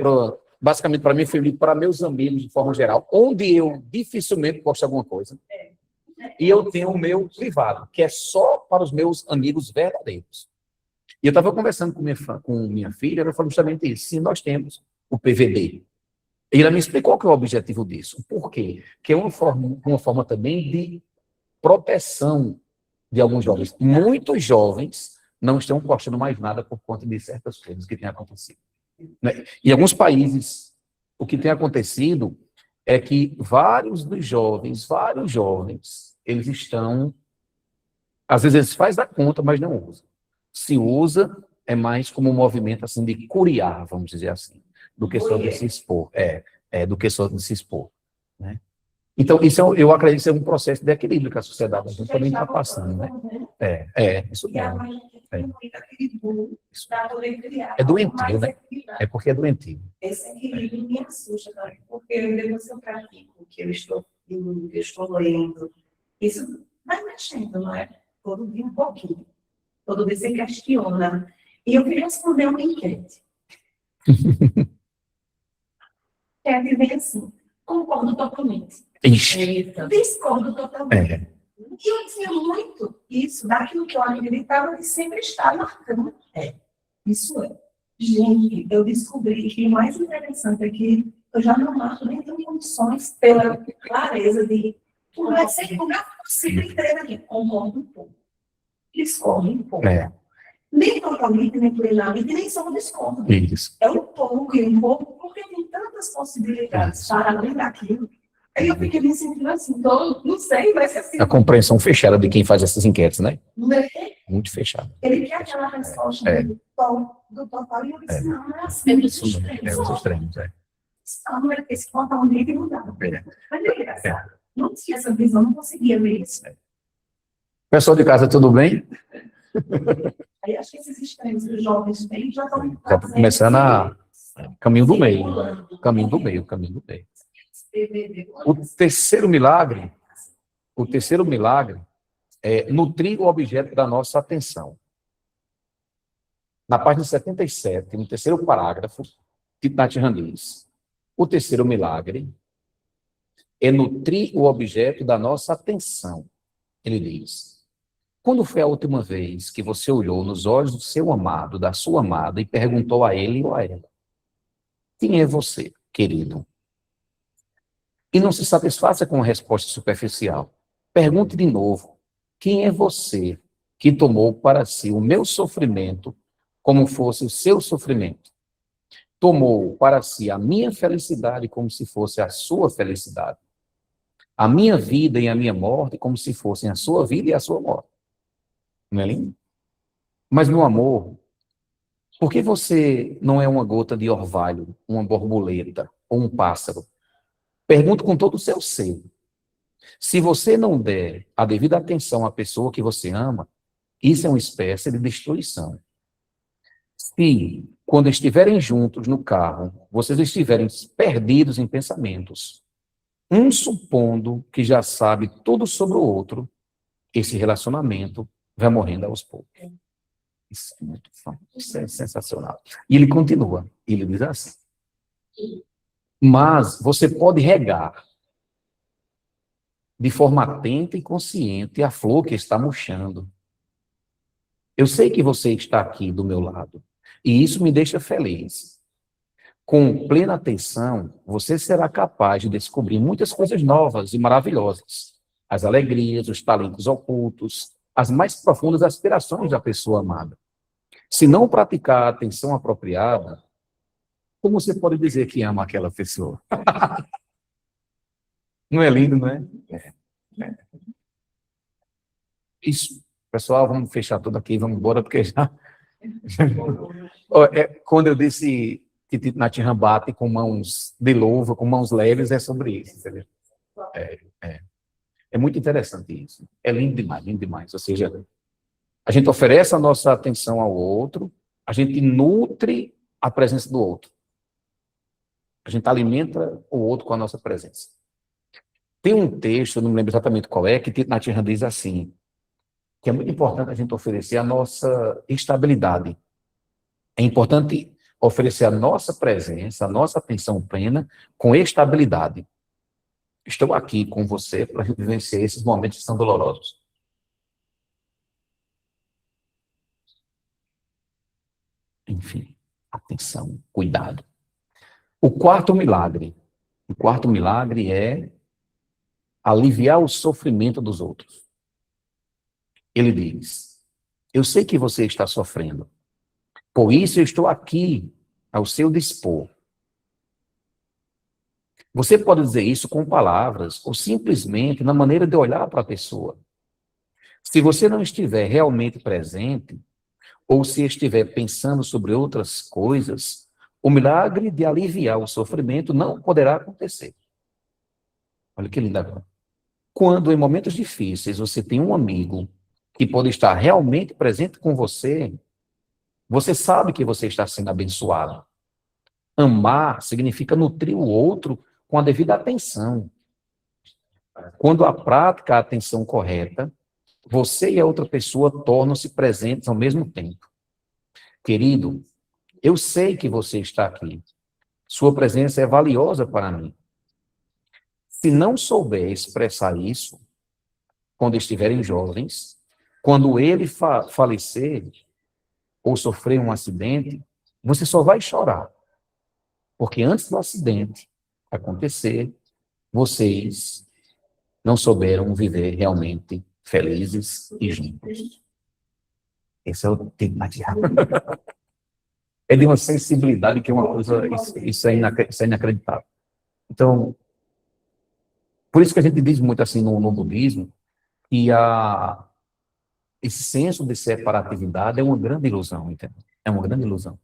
basicamente para mim, para meus amigos, de forma geral, onde eu dificilmente posto alguma coisa. E eu tenho o meu privado, que é só para os meus amigos verdadeiros. E eu estava conversando com minha filha, ela falou justamente isso. Sim, nós temos o PVD. E ela me explicou qual é o objetivo disso. Por quê? Que é uma forma também de proteção de alguns jovens. Muitos jovens não estão postando mais nada por conta de certas coisas que têm acontecido. Em alguns países, o que tem acontecido é que vários jovens, eles estão... Às vezes eles fazem da conta, mas não usam. Se usa, é mais como um movimento assim, de curiar, vamos dizer assim, do que só de se expor. Do que só de se expor. Né? Então, eu acredito ser um processo de equilíbrio que a sociedade a gente também está passando. Né? Isso mesmo. É doentio, né? É porque é doentio. Esse equilíbrio me assusta, porque depois que eu pratico, que eu estou lendo, isso vai mexendo, não é? Todo dia um pouquinho. Todo dia você questiona. E eu queria responder uma enquete. Que vem assim, concordo totalmente. Discordo totalmente. E eu tinha muito isso, daquilo que eu acreditava de sempre estar marcando. Isso é. Gente, eu descobri que o mais interessante é que eu já não marco nem tenho condições pela clareza de tudo é sempre possível entrega aqui. Concordo um pouco. Discordo um pouco. Nem totalmente, nem plenamente, nem só um discordo. Isso. É um pouco e um pouco, porque tem tantas possibilidades para além daquilo. Aí eu fiquei me sentindo assim, não sei, vai ser assim. A compreensão fechada de quem faz essas enquetes, né? Muito fechada. Ele quer aquela resposta do total e eu disse, não é assim. Os extremos, Então, esse portal negro não dava. Mas é engraçado. Não tinha essa visão, não conseguia ver isso. Pessoal de casa, tudo bem? Aí acho que esses estranhos que os jovens têm já estão Já está começando a caminho do meio. Caminho do meio, caminho do meio. O terceiro milagre é nutrir o objeto da nossa atenção. Na página 77, no terceiro parágrafo, Thich Nhat Hanh diz: o terceiro milagre é nutrir o objeto da nossa atenção. Ele diz: quando foi a última vez que você olhou nos olhos do seu amado, da sua amada, e perguntou a ele ou a ela: quem é você, querido? E não se satisfaça com a resposta superficial. Pergunte de novo: quem é você que tomou para si o meu sofrimento como fosse o seu sofrimento? Tomou para si a minha felicidade como se fosse a sua felicidade. A minha vida e a minha morte como se fossem a sua vida e a sua morte. Não é lindo? Mas, meu amor, por que você não é uma gota de orvalho, uma borboleta ou um pássaro? Pergunto com todo o seu ser. Se você não der a devida atenção à pessoa que você ama, isso é uma espécie de destruição. Se, quando estiverem juntos no carro, vocês estiverem perdidos em pensamentos, um supondo que já sabe tudo sobre o outro, esse relacionamento vai morrendo aos poucos. Isso é muito forte, isso é sensacional. E ele continua, ele diz assim: mas você pode regar de forma atenta e consciente a flor que está murchando. Eu sei que você está aqui do meu lado, e isso me deixa feliz. Com plena atenção, você será capaz de descobrir muitas coisas novas e maravilhosas. As alegrias, os talentos ocultos, as mais profundas aspirações da pessoa amada. Se não praticar a atenção apropriada, como você pode dizer que ama aquela pessoa? Não é lindo, não é? É. Isso. Pessoal, vamos fechar tudo aqui, vamos embora, porque já... Quando eu disse que Thich Nhat Hanh bate com mãos de louva, com mãos leves, é sobre isso, entendeu? É muito interessante isso. É lindo demais, lindo demais. Ou seja, a gente oferece a nossa atenção ao outro, a gente nutre a presença do outro. A gente alimenta o outro com a nossa presença. Tem um texto, eu não me lembro exatamente qual é, que Thich Nhat Hanh diz assim, que é muito importante a gente oferecer a nossa estabilidade. É importante oferecer a nossa presença, a nossa atenção plena com estabilidade. Estou aqui com você para a gente vivenciar esses momentos que são dolorosos. Enfim, atenção, cuidado. O quarto milagre é aliviar o sofrimento dos outros. Ele diz: eu sei que você está sofrendo, por isso eu estou aqui ao seu dispor. Você pode dizer isso com palavras ou simplesmente na maneira de olhar para a pessoa. Se você não estiver realmente presente, ou se estiver pensando sobre outras coisas, o milagre de aliviar o sofrimento não poderá acontecer. Olha que lindo agora. Quando em momentos difíceis você tem um amigo que pode estar realmente presente com você, você sabe que você está sendo abençoado. Amar significa nutrir o outro com a devida atenção. Quando a prática a atenção correta, você e a outra pessoa tornam-se presentes ao mesmo tempo. Querido, eu sei que você está aqui. Sua presença é valiosa para mim. Se não souber expressar isso, quando estiverem jovens, quando ele falecer ou sofrer um acidente, você só vai chorar. Porque antes do acidente acontecer, vocês não souberam viver realmente felizes e juntos. Esse é o tema de É de uma sensibilidade que é uma coisa, isso é inacreditável. Então, por isso que a gente diz muito assim no budismo, que esse senso de separatividade é uma grande ilusão, entendeu? É uma grande ilusão.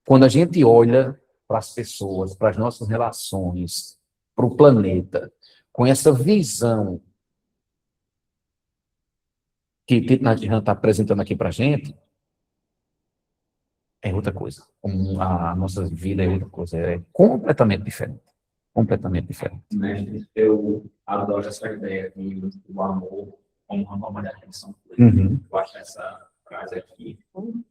Quando a gente olha para as pessoas, para as nossas relações, para o planeta, com essa visão que Thich Nhat Hanh está apresentando aqui para a gente, é outra coisa. A nossa vida é outra coisa, é completamente diferente. Completamente diferente. Mestre, eu adoro essa ideia do amor como uma forma de atenção. Uhum. Eu acho essa frase aqui,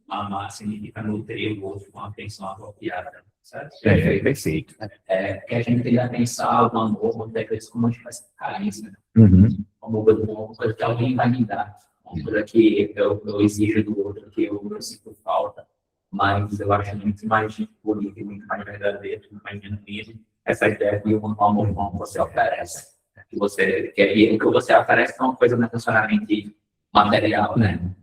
amar significa nutrir o outro com atenção apropriada, certo? Perfeito. Que a gente tem que pensar o amor, muitas vezes, como a gente faz carência, Uhum. uma coisa que alguém vai me dar, uma coisa que eu exijo do outro, que eu sinto falta, mas eu acho muito mais bonito, muito mais verdadeiro, muito mais genuíno, essa ideia de um amor como você oferece. Que você quer, e o que você oferece é uma coisa não necessariamente material, né?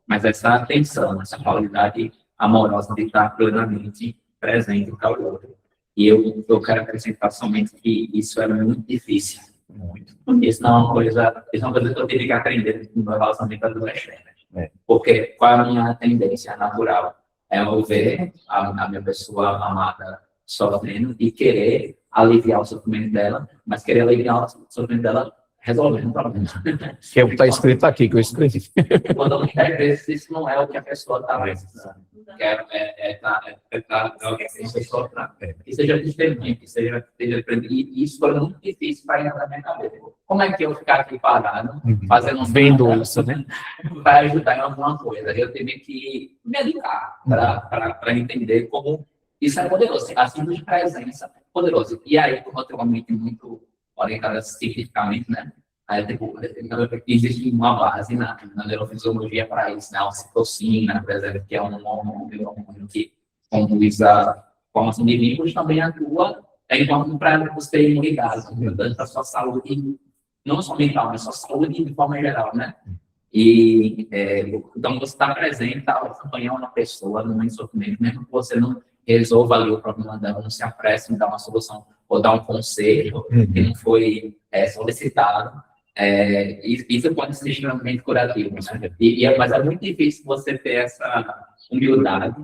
Mas essa atenção, essa qualidade amorosa de estar plenamente presente para o outro. E eu quero acrescentar somente que isso é muito difícil. Muito. Isso não é uma coisa que eu tive que aprender no meu relacionamento adolescente. É. Porque qual é a minha tendência natural? É eu ver a minha pessoa amada sofrendo e querer aliviar o sofrimento dela, mas querer aliviar o sofrimento dela resolvendo o problema. Que é o que está escrito aqui, que eu escrevi. Quando muitas vezes isso não é o que a pessoa está precisando. Que seja diferente, que seja diferente. E isso foi muito difícil para entrar na minha cabeça. Como é que eu ficar aqui parado, fazendo Vendo isso, né? para ajudar em alguma coisa? Eu tive que meditar para entender como isso é poderoso. A simples presença é poderoso. E aí, como eu tenho uma mente muito orientada cientificamente, né? Aí, tipo, existe uma base na neurofisiologia para isso, né? A ocitocina, por exemplo, que é um hormônio que conduz a formação de vínculos, também atua enquanto para você imunidade, portanto, a sua saúde, não só mental, mas a sua saúde de forma geral, né? E, então, você está presente, está acompanhando uma pessoa no momento de sofrimento, mesmo que você não resolva ali o problema dela, não se apresse em dar uma solução ou dar um conselho que não foi solicitado. Isso pode ser extremamente curativo, né? Mas é muito difícil você ter essa humildade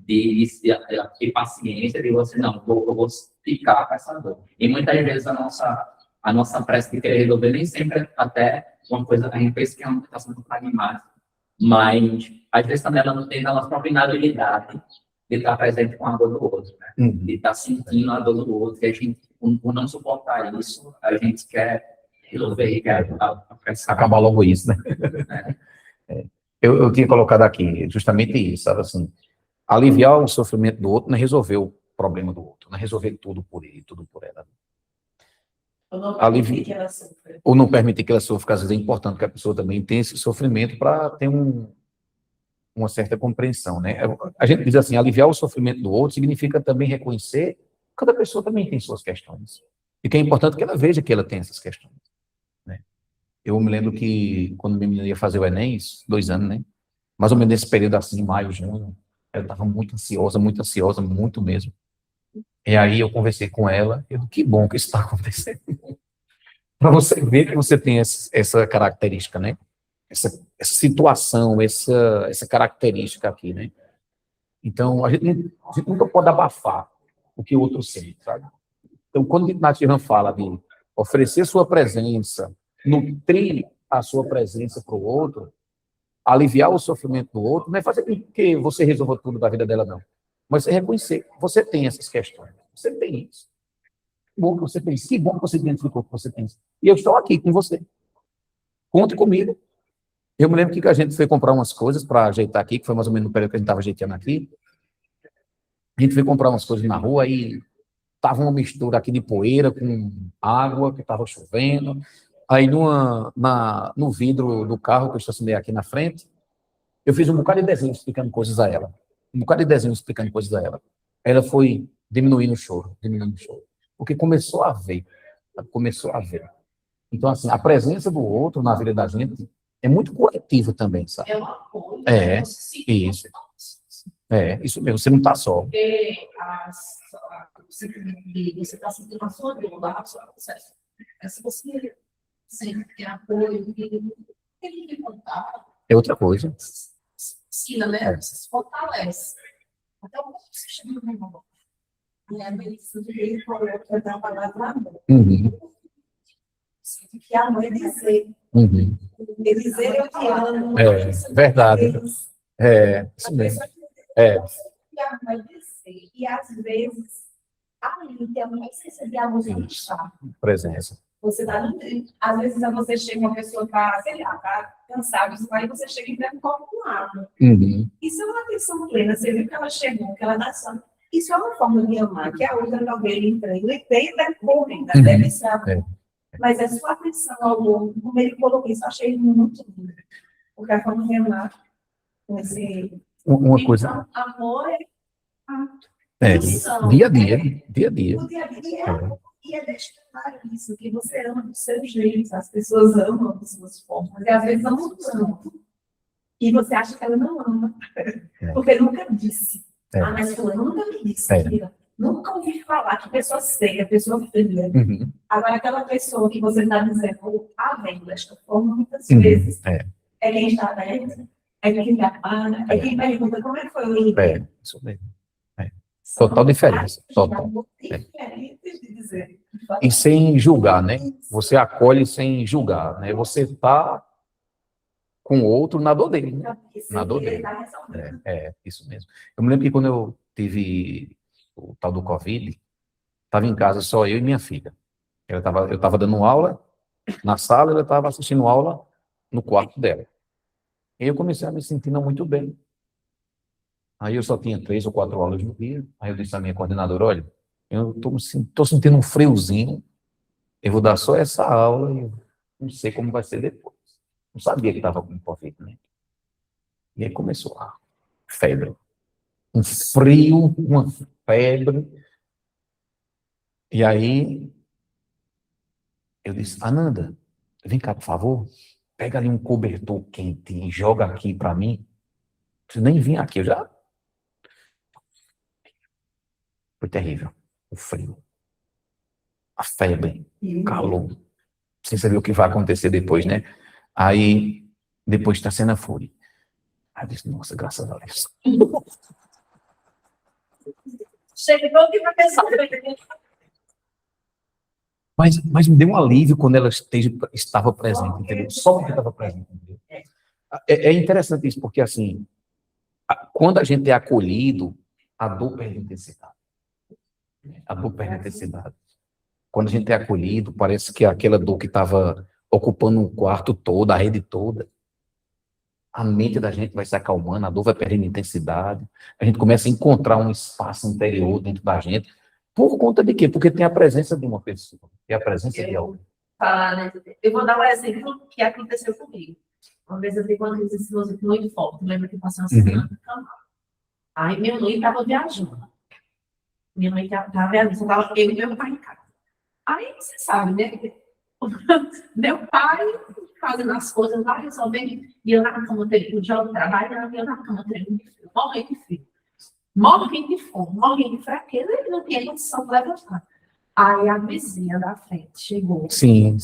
de paciência, de você, não, eu vou ficar com essa dor. E muitas vezes a nossa pressa de querer resolver nem sempre até uma coisa, a gente pensa que é uma questão muito pragmática, mas às vezes também ela não tem a nossa própria inabilidade de estar presente com a dor do outro, né? De estar sentindo a dor do outro, que a gente, por não suportar isso, a gente quer resolver e quer acabar logo isso, né? Eu tinha colocado aqui justamente isso, sabe assim, aliviar o sofrimento do outro não é resolver o problema do outro, não é resolver tudo por ele, tudo por ela. Ou não permitir que ela sofra, porque às vezes é importante que a pessoa também tenha esse sofrimento para ter uma certa compreensão, né? A gente diz assim, aliviar o sofrimento do outro significa também reconhecer que cada pessoa também tem suas questões. E que é importante que ela veja que ela tem essas questões, né? Eu me lembro que quando minha menina ia fazer o Enem, 2 anos, né? Mais ou menos nesse período assim, maio, junho, eu estava muito ansiosa, muito mesmo. E aí eu conversei com ela, eu disse, que bom que isso está acontecendo. Para você ver que você tem essa característica, né? Essa situação, essa característica aqui, né? Então, a gente nunca pode abafar o que o outro sente, sabe? Então, quando Nhat Hanh fala de oferecer sua presença, nutrir a sua presença para o outro, aliviar o sofrimento do outro, não é fazer com que você resolva tudo da vida dela, não. Mas é reconhecer que você tem essas questões. Você tem isso. Que bom que você tem isso. Que bom que você identificou que você tem isso. E eu estou aqui com você. Conte comigo. Eu me lembro que a gente foi comprar umas coisas para ajeitar aqui, que foi mais ou menos no período que a gente estava ajeitando aqui. A gente foi comprar umas coisas na rua e estava uma mistura aqui de poeira com água, que estava chovendo. Aí no vidro do carro que eu estacionei aqui na frente, eu fiz um bocado de desenho explicando coisas a ela. Ela foi diminuindo o choro. Porque começou a ver. Então, assim, a presença do outro na vida da gente é muito curativa também, sabe? É uma coisa. Isso. Isso mesmo, você não está só. Porque você está sentindo a sua dor lá, o seu processo. Se você sente que apoio, tem que contar. É outra coisa. Ensina, né? Você se fortalece. Até o ponto que você chega no meu E a medicina que ele coloca da palavra amor. Uhum. Que amor é dizer. Uhum. É dizer eu te amo. É, verdade. É, isso mesmo. É. Que amor é dizer. E às vezes, ali tem uma essência de amor que está. Presença. Você tá, às vezes você chega, uma pessoa está, sei lá, tá cansada, aí você chega e dá um copo com água. Uhum. Isso é uma atenção plena. Você viu que ela chegou, que ela dá só. Isso é uma forma de amar, que a outra talvez entregue e da corrente, da demissão. Mas é sua atenção ao outro, como ele colocou isso, eu achei muito lindo. Porque a forma de amar, com esse. Uma coisa. Amor é Dia a dia. Dia a dia. o dia a dia. E é deixar claro isso, que você ama do seu jeito, as pessoas amam de suas formas, e às vezes não amam. E você acha que ela não ama, porque nunca disse. Ah, mas fulano nunca me disse. Nunca ouvi falar que pessoa séria, pessoa fria. Uhum. Agora, aquela pessoa que você está dizendo, vendo desta forma, muitas vezes, é quem está perto, é quem para, é quem pergunta como é que foi o dia. Isso mesmo. Total diferença. Total. Diferentes de dizer. E sem julgar, né? Você acolhe sem julgar, né? Você está com o outro na dor dele, né? Na dor dele. Isso mesmo. Eu me lembro que quando eu tive o tal do Covid, estava em casa só eu e minha filha. Eu estava dando aula na sala, ela estava assistindo aula no quarto dela. E eu comecei a me sentir não muito bem. Aí eu só tinha 3 ou 4 aulas no dia. Aí eu disse à minha coordenadora, olha, eu estou sentindo um friozinho, eu vou dar só essa aula e eu não sei como vai ser depois. Não sabia que estava com Covid, né? E aí começou a febre. Um frio, uma febre. E aí eu disse, Ananda, vem cá, por favor, pega ali um cobertor quente e joga aqui para mim. Você nem vim aqui, eu já... Foi terrível. O frio, a febre, o calor. Sem saber o que vai acontecer depois, né? Aí, depois está sendo a fúria. Aí eu disse, nossa, graças a Deus. Chegou que vai pensar. Mas me deu um alívio quando ela estava presente, entendeu? Só porque estava presente, entendeu? É interessante isso, porque assim, quando a gente é acolhido, a dor perde intensidade. A dor perde intensidade. Quando a gente é acolhido, parece que aquela dor que estava ocupando um quarto todo, a rede toda, a mente da gente vai se acalmando, a dor vai perdendo intensidade, a gente começa a encontrar um espaço interior dentro da gente. Por conta de quê? Porque tem a presença de uma pessoa, tem a presença de alguém. Eu vou dar um exemplo que aconteceu comigo. Uma vez eu fiquei com uma crise muito forte, lembra que passou uma semana no canal. Aí minha mãe estava viajando. Minha mãe estava viajando, só estava eu e meu pai em casa. Aí você sabe, né? Meu pai fazendo as coisas lá, resolvendo, e eu na cama dele, o João trabalhando, e eu na cama dele, morrendo de frio. Morrendo de fome, morrendo de fraqueza, ele não tinha condição de levantar. Aí a vizinha da frente chegou. Sim.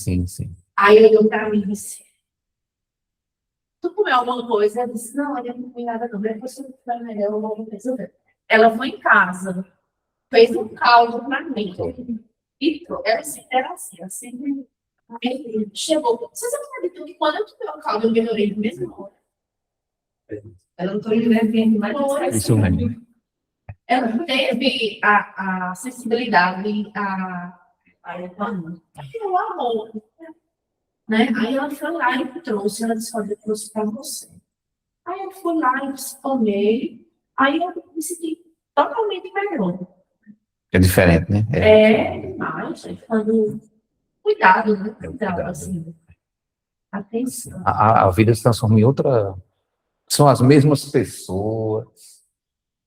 Aí ele olhou para mim e disse, tu comeu alguma coisa? Eu disse, não, eu não comi nada não. Depois você vai melhor, eu vou resolver. Ela foi em casa, fez um caldo para mim. E era assim. Aí chegou. Vocês acreditam que quando eu tomei o caldo, eu melhorei no mesmo hora? Ela não estou levando mais. Isso mesmo. Ela teve a sensibilidade, o amor. Né? Aí ela foi lá e trouxe, ela disse, olha, eu trouxe para você. Aí eu fui lá e tomei, aí eu me senti totalmente melhor. É diferente, né? Mas quando cuidado, né? Cuidado. Assim, atenção. A vida se transforma em outra... São as mesmas pessoas,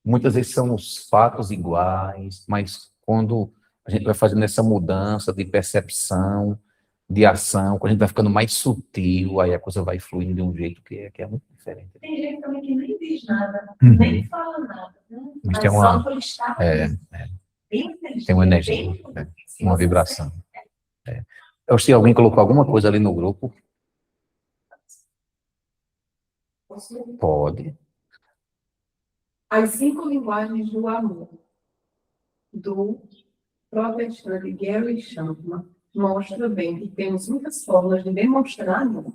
muitas vezes são os fatos iguais, mas quando a gente vai fazendo essa mudança de percepção, de ação, quando a gente vai ficando mais sutil, aí a coisa vai fluindo de um jeito que é muito diferente. Tem gente também que nem diz nada, nem fala nada. Mas tem uma... só por estar tem uma energia, uma vibração. Eu acho que alguém colocou alguma coisa ali no grupo. Pode. As 5 linguagens do amor. do protestante Gary Chapman mostra bem que temos muitas formas de demonstrar amor,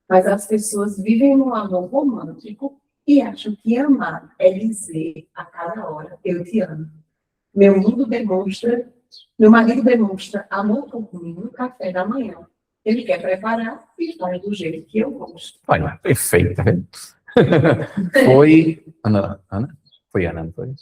mas as pessoas vivem num amor romântico e acham que amar é dizer a cada hora, eu te amo. Meu marido demonstra amor por mim no café da manhã. Ele quer preparar e faz do jeito que eu gosto. Olha, perfeito. Tá vendo? Foi Ana? Foi Ana, não foi?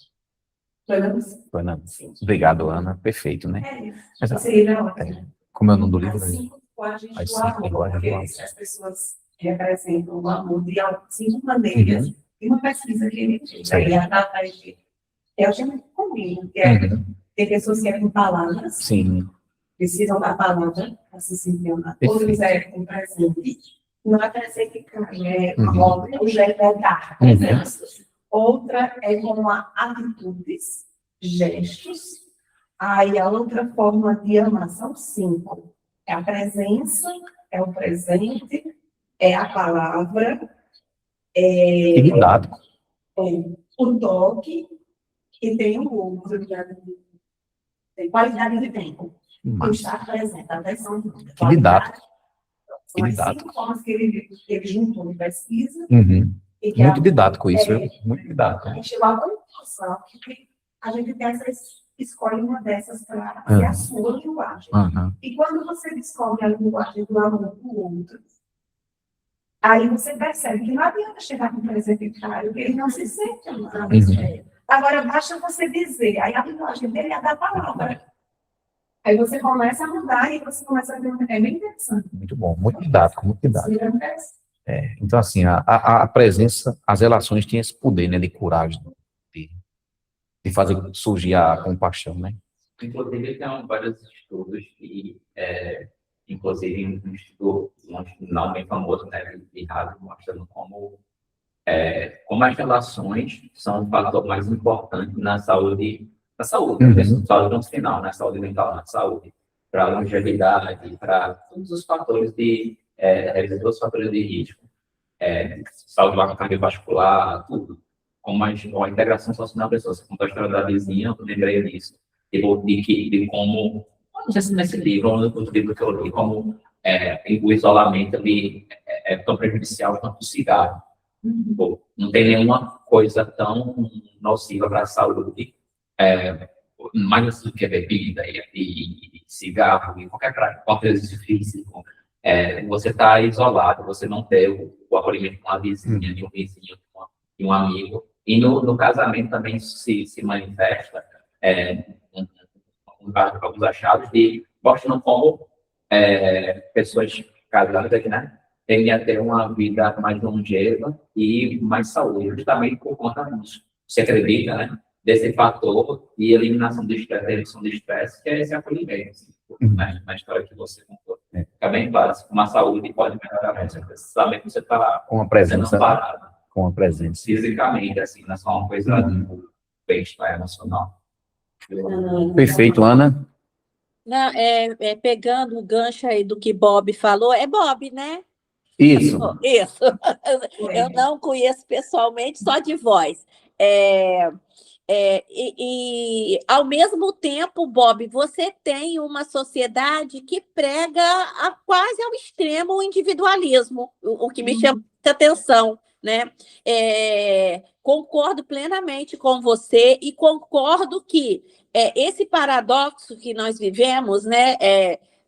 Foi Ana. Obrigado, Ana. Perfeito, né? É isso. Mas, Seria ótimo. como é o nome do livro? As 5 linguagens As do 5 amor, linguagens do porque amor. as pessoas representam o amor de 5 maneiras. Uhum. E uma pesquisa que ele fez, Sim. aí a data de é o tema comigo, que Uhum. tem pessoas que é com palavras, Sim. precisam da palavra para se sentir amado. Perfeito. Outros é com presente. Não é presente que é Uhum. o jeito é dar Uhum. presentes. Outra é com atitudes, gestos. Aí a outra forma de amar são 5. É a presença, é o presente, é a palavra, Que didático. o toque e tem o outro, tem qualidade de tempo. O estar presente, a atenção. Que didático. São as didático. 5 formas que ele juntou em pesquisa. Uhum. E que Muito didático isso, é, viu? Muito didático. a gente chegou à conclusão que a gente tem escolhe uma dessas para Uhum. ser a sua linguagem. Uhum. E quando você descobre a linguagem do amor do outro, aí você percebe que não adianta chegar com um presenteário, que ele não se sente amado. Uhum. Agora, basta você dizer, aí a linguagem dele é da palavra. Aí você começa a mudar e você começa a ver, é bem interessante. Muito bom, muito didático, muito didático. Isso acontece. Então, assim, a presença, as relações têm esse poder, né, de coragem, de fazer surgir a compaixão, né? Inclusive, tem vários estudos que, inclusive, um estudo não bem famoso, né, de Harvard, mostrando como as relações são o fator mais importante na saúde, Uhum. saúde no final, na saúde mental, na saúde, para a longevidade, para todos os fatores todos os fatores de risco, saúde cardiovascular, tudo. Como a integração social da pessoa. Você contou a história da vizinha, eu lembrei disso. De como, não sei se nesse livro, ou no outro livro que eu li, como o isolamento ali é tão prejudicial quanto o cigarro. Não tem nenhuma coisa tão nociva para a saúde, mais do que bebida e cigarro e qualquer exercício físico. Você está isolado, você não tem o acolhimento de uma vizinha, de um vizinho, de um amigo. E no casamento também se manifesta alguns achados de mostrando como pessoas casadas, né, tendem a ter uma vida mais longeva e mais saúde, justamente por conta disso. Você acredita, né, desse fator de eliminação do estresse, redução do estresse, que é esse acolhimento, assim, na história que você contou. Fica bem claro, uma saúde pode melhorar, você sabe que você está Com a presença, parado com a presença. fisicamente, assim, não é só uma coisa do bem-estar emocional. Perfeito, Ana. Não, pegando o gancho aí do que Bob falou, é Bob, né? Isso. Isso. Eu não conheço pessoalmente, só de voz. Ao mesmo tempo, Bob, você tem uma sociedade que prega quase ao extremo o individualismo, o que me chama muita atenção, né? Concordo plenamente com você e concordo que esse paradoxo que nós vivemos, né?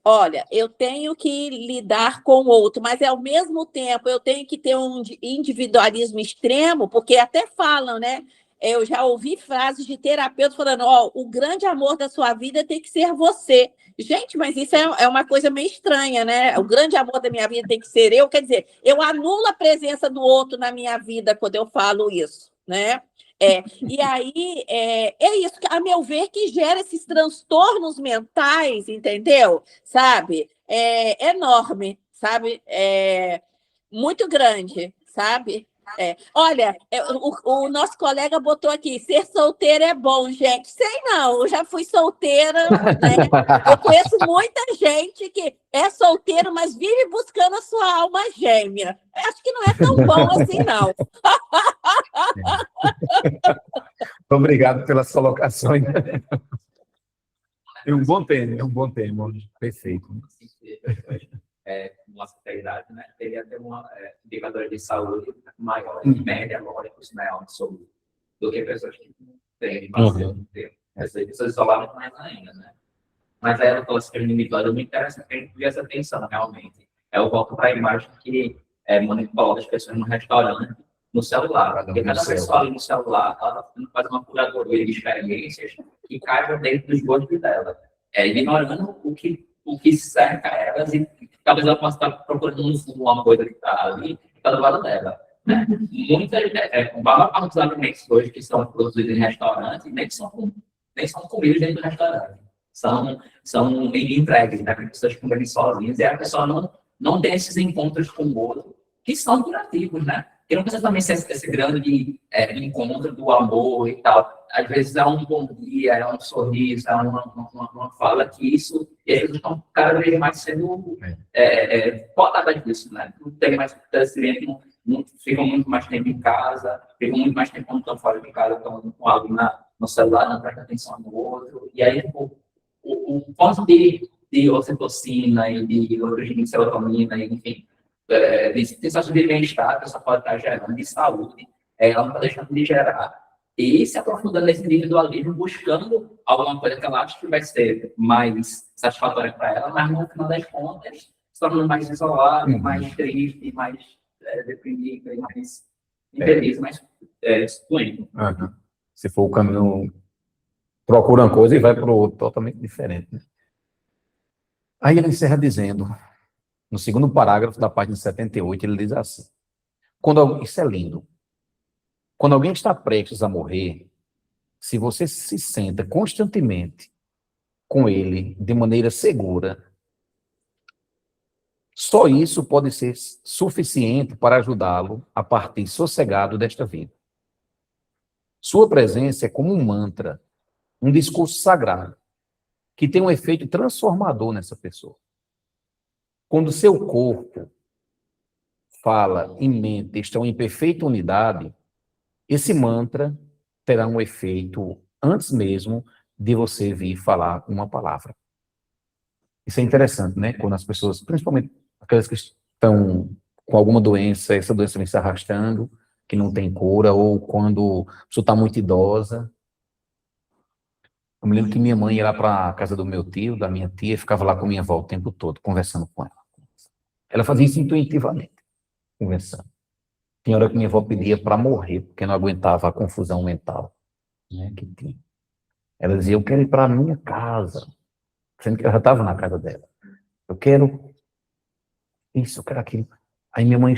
Olha, eu tenho que lidar com o outro, mas ao mesmo tempo eu tenho que ter um individualismo extremo, porque até falam, né? Eu já ouvi frases de terapeutas falando, o grande amor da sua vida tem que ser você. Gente, mas isso é uma coisa meio estranha, né? O grande amor da minha vida tem que ser eu. Quer dizer, eu anulo a presença do outro na minha vida quando eu falo isso, né? E aí, é isso, a meu ver, que gera esses transtornos mentais, entendeu? Sabe? Enorme, sabe? Muito grande, sabe? Olha, o nosso colega botou aqui, ser solteira é bom, gente. Sei não, eu já fui solteira, né? Eu conheço muita gente que é solteiro, mas vive buscando a sua alma gêmea. Acho que não é tão bom assim, não. Obrigado pelas colocações. É um bom tema, é um bom tema. Perfeito. Com a idade, né, teria ter indicadores de saúde maior, em média, lógicos, né, do que pessoas que não têm bastante tempo. Essas pessoas isoladas mais ainda, né? Mas aí ela falou assim, que o indivíduo é muito interessante, que a gente presta atenção, realmente. Eu volto para a imagem que manipula as pessoas no restaurante, no celular. Porque cada pessoa ali no celular, ela está fazendo uma curadoria de experiências que caibam dentro dos gostos dela. Ignorando o que cerca elas e talvez ela possa estar procurando uma coisa que está ali, que está do lado dela. Né? A maior parte dos alimentos hoje que são produzidos em restaurantes nem são comidos dentro do restaurante. São entregues, né? As pessoas comem sozinhas e a pessoa não tem esses encontros com o outro, que são durativos, né? E não precisa também ser esse grande encontro do amor e tal. Às vezes é um bom dia, é um sorriso, é uma fala que isso, e eles estão cada vez mais sendo podadas disso, né? Não tem mais ficam muito mais tempo em casa, ficam muito mais tempo quando estão fora de casa, estão com algo no celular, não prestam atenção no outro, e aí o quanto de ocitocina e de origem de serotonina, enfim, de sensação de bem-estar que essa pode estar gerando, de saúde, ela não está deixando de gerar. E se aprofundando nesse individualismo, buscando alguma coisa que ela acha que vai ser mais satisfatória para ela, mas no final das contas, se tornando mais isolado, mais triste, mais deprimido, mais infeliz, mais doente. Se for o caminho, procura uma coisa e vai para o outro totalmente diferente. Né? Aí ele encerra dizendo, no segundo parágrafo da página 78, ele diz assim, isso é lindo, quando alguém está prestes a morrer, se você se senta constantemente com ele de maneira segura, só isso pode ser suficiente para ajudá-lo a partir sossegado desta vida. Sua presença é como um mantra, um discurso sagrado, que tem um efeito transformador nessa pessoa. Quando seu corpo, fala e mente estão em perfeita unidade, esse mantra terá um efeito antes mesmo de você vir falar uma palavra. Isso é interessante, né? Quando as pessoas, principalmente aquelas que estão com alguma doença, essa doença vem se arrastando, que não tem cura, ou quando a pessoa está muito idosa. Eu me lembro que minha mãe ia lá para a casa do meu tio, da minha tia, e ficava lá com minha avó o tempo todo, conversando com ela. Ela fazia isso intuitivamente, conversando. Tinha hora que minha avó pedia para morrer, porque não aguentava a confusão mental, né, que tinha. Ela dizia, eu quero ir para a minha casa, sendo que eu já estava na casa dela. Eu quero isso, eu quero aquilo. Aí minha mãe,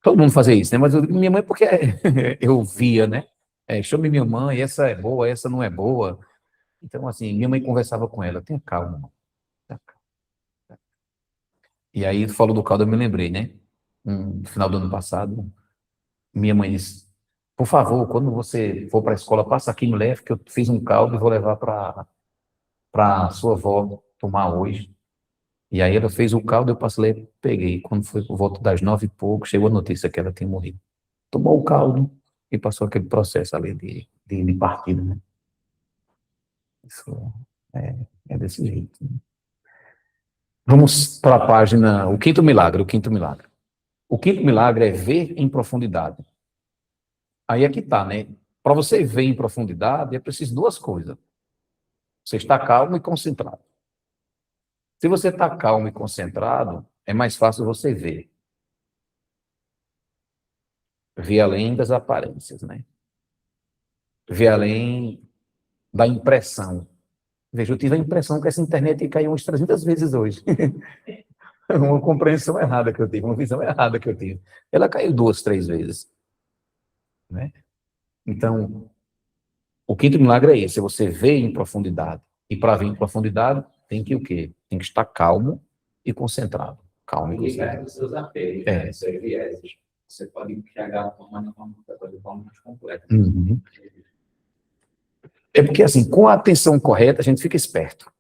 todo mundo fazia isso, né? Mas minha mãe, porque eu via, né? Chame minha mãe, essa é boa, essa não é boa. Então, assim, minha mãe conversava com ela, tenha calma, mãe. Tenha calma. E aí, falou do caldo, eu me lembrei, né? No final do ano passado, minha mãe disse, por favor, quando você for para a escola, passa aqui e me leve, que eu fiz um caldo e vou levar para sua avó tomar hoje. E aí ela fez o caldo, eu passei, peguei. Quando foi por volta das 9 e pouco, chegou a notícia que ela tinha morrido. Tomou o caldo e passou aquele processo ali de partida, né? Isso é desse jeito. Né? Vamos para a página, o quinto milagre. O quinto milagre é ver em profundidade. Aí é que tá, né? Para você ver em profundidade, é preciso duas coisas. Você está calmo e concentrado. Se você está calmo e concentrado, é mais fácil você ver. Ver além das aparências, né? Ver além da impressão. Veja, eu tive a impressão que essa internet caiu umas 300 vezes hoje. Uma compreensão errada que eu tive, uma visão errada que eu tive. Ela caiu 2, 3 vezes. Né? Então, o quinto milagre é esse, é você ver em profundidade. E para ver em profundidade, tem que o quê? Tem que estar calmo e concentrado. Calmo e concentrado. Os seus apegos, né? Os seus vieses. Você pode enxergar de forma mais completa. Uhum. É porque, assim, com a atenção correta, a gente fica esperto.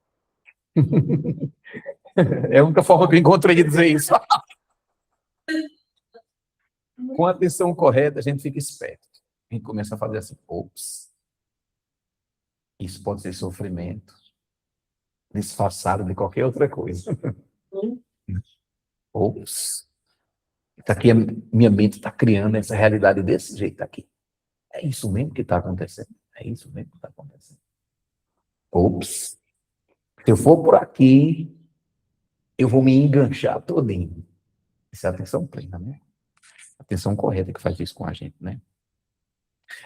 É a única forma que eu encontrei de dizer isso. Com a atenção correta, a gente fica esperto. A gente começa a fazer assim, ops, isso pode ser sofrimento. disfarçado de qualquer outra coisa. Ops. Tá aqui, minha mente está criando essa realidade desse jeito aqui. É isso mesmo que está acontecendo. É isso mesmo que está acontecendo. Ops. Se eu for por aqui, eu vou me enganchar todinho. Isso é atenção plena, né? Atenção correta que faz isso com a gente, né?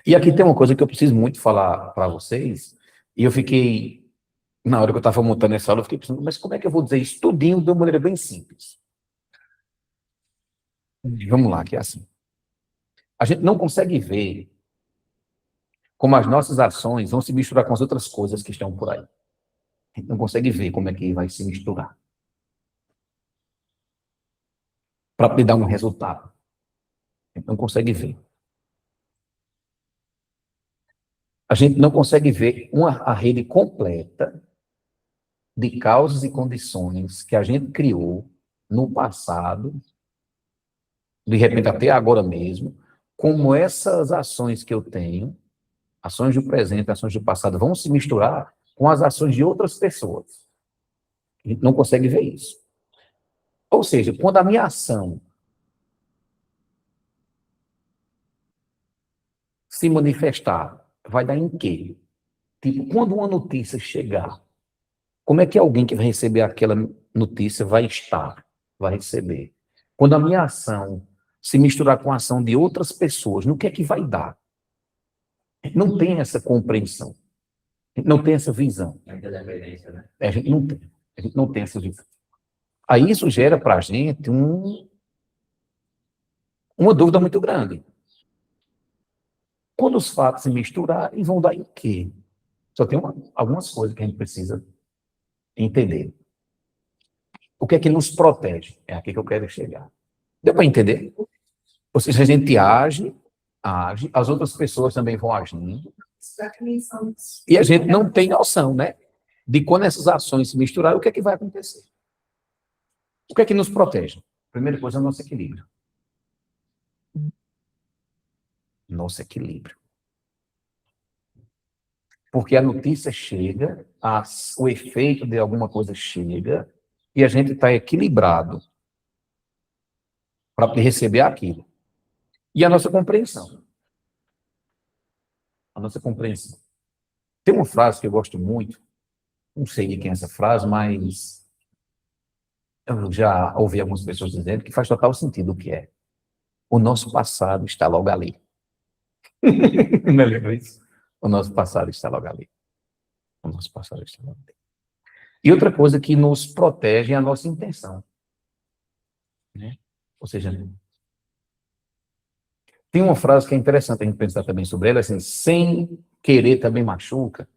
E aqui tem uma coisa que eu preciso muito falar para vocês, e eu fiquei, na hora que eu estava montando essa aula, eu fiquei pensando, mas como é que eu vou dizer isso tudinho de uma maneira bem simples? Vamos lá, que é assim. A gente não consegue ver como as nossas ações vão se misturar com as outras coisas que estão por aí. A gente não consegue ver como é que vai se misturar. Para me dar um resultado. A gente não consegue ver. A gente não consegue ver a rede completa de causas e condições que a gente criou no passado, de repente até agora mesmo, como essas ações que eu tenho, ações do presente, ações do passado, vão se misturar com as ações de outras pessoas. A gente não consegue ver isso. Ou seja, quando a minha ação se manifestar, vai dar em quê? Tipo, quando uma notícia chegar, como é que alguém que vai receber aquela notícia vai estar, vai receber? Quando a minha ação se misturar com a ação de outras pessoas, no que é que vai dar? Não tem essa compreensão. Não tem essa visão. Muita dependência, né? A gente não tem. A gente não tem essa visão. Aí isso gera para a gente uma dúvida muito grande. Quando os fatos se misturarem, vão dar em quê? Só tem algumas coisas que a gente precisa entender. O que é que nos protege? É aqui que eu quero chegar. Deu para entender? Ou seja, a gente age, as outras pessoas também vão agindo, e a gente não tem noção, né? De quando essas ações se misturarem, o que é que vai acontecer? O que é que nos protege? Primeira coisa é o nosso equilíbrio. Nosso equilíbrio. Porque a notícia chega, o efeito de alguma coisa chega, e a gente está equilibrado para receber aquilo. E a nossa compreensão. A nossa compreensão. Tem uma frase que eu gosto muito, não sei de quem é essa frase, mas eu já ouvi algumas pessoas dizendo que faz total sentido o que é. O nosso passado está logo ali. Não lembra isso? O nosso passado está logo ali. O nosso passado está logo ali. E outra coisa que nos protege é a nossa intenção. Né? Ou seja, tem uma frase que é interessante a gente pensar também sobre ela, assim, sem querer também machuca,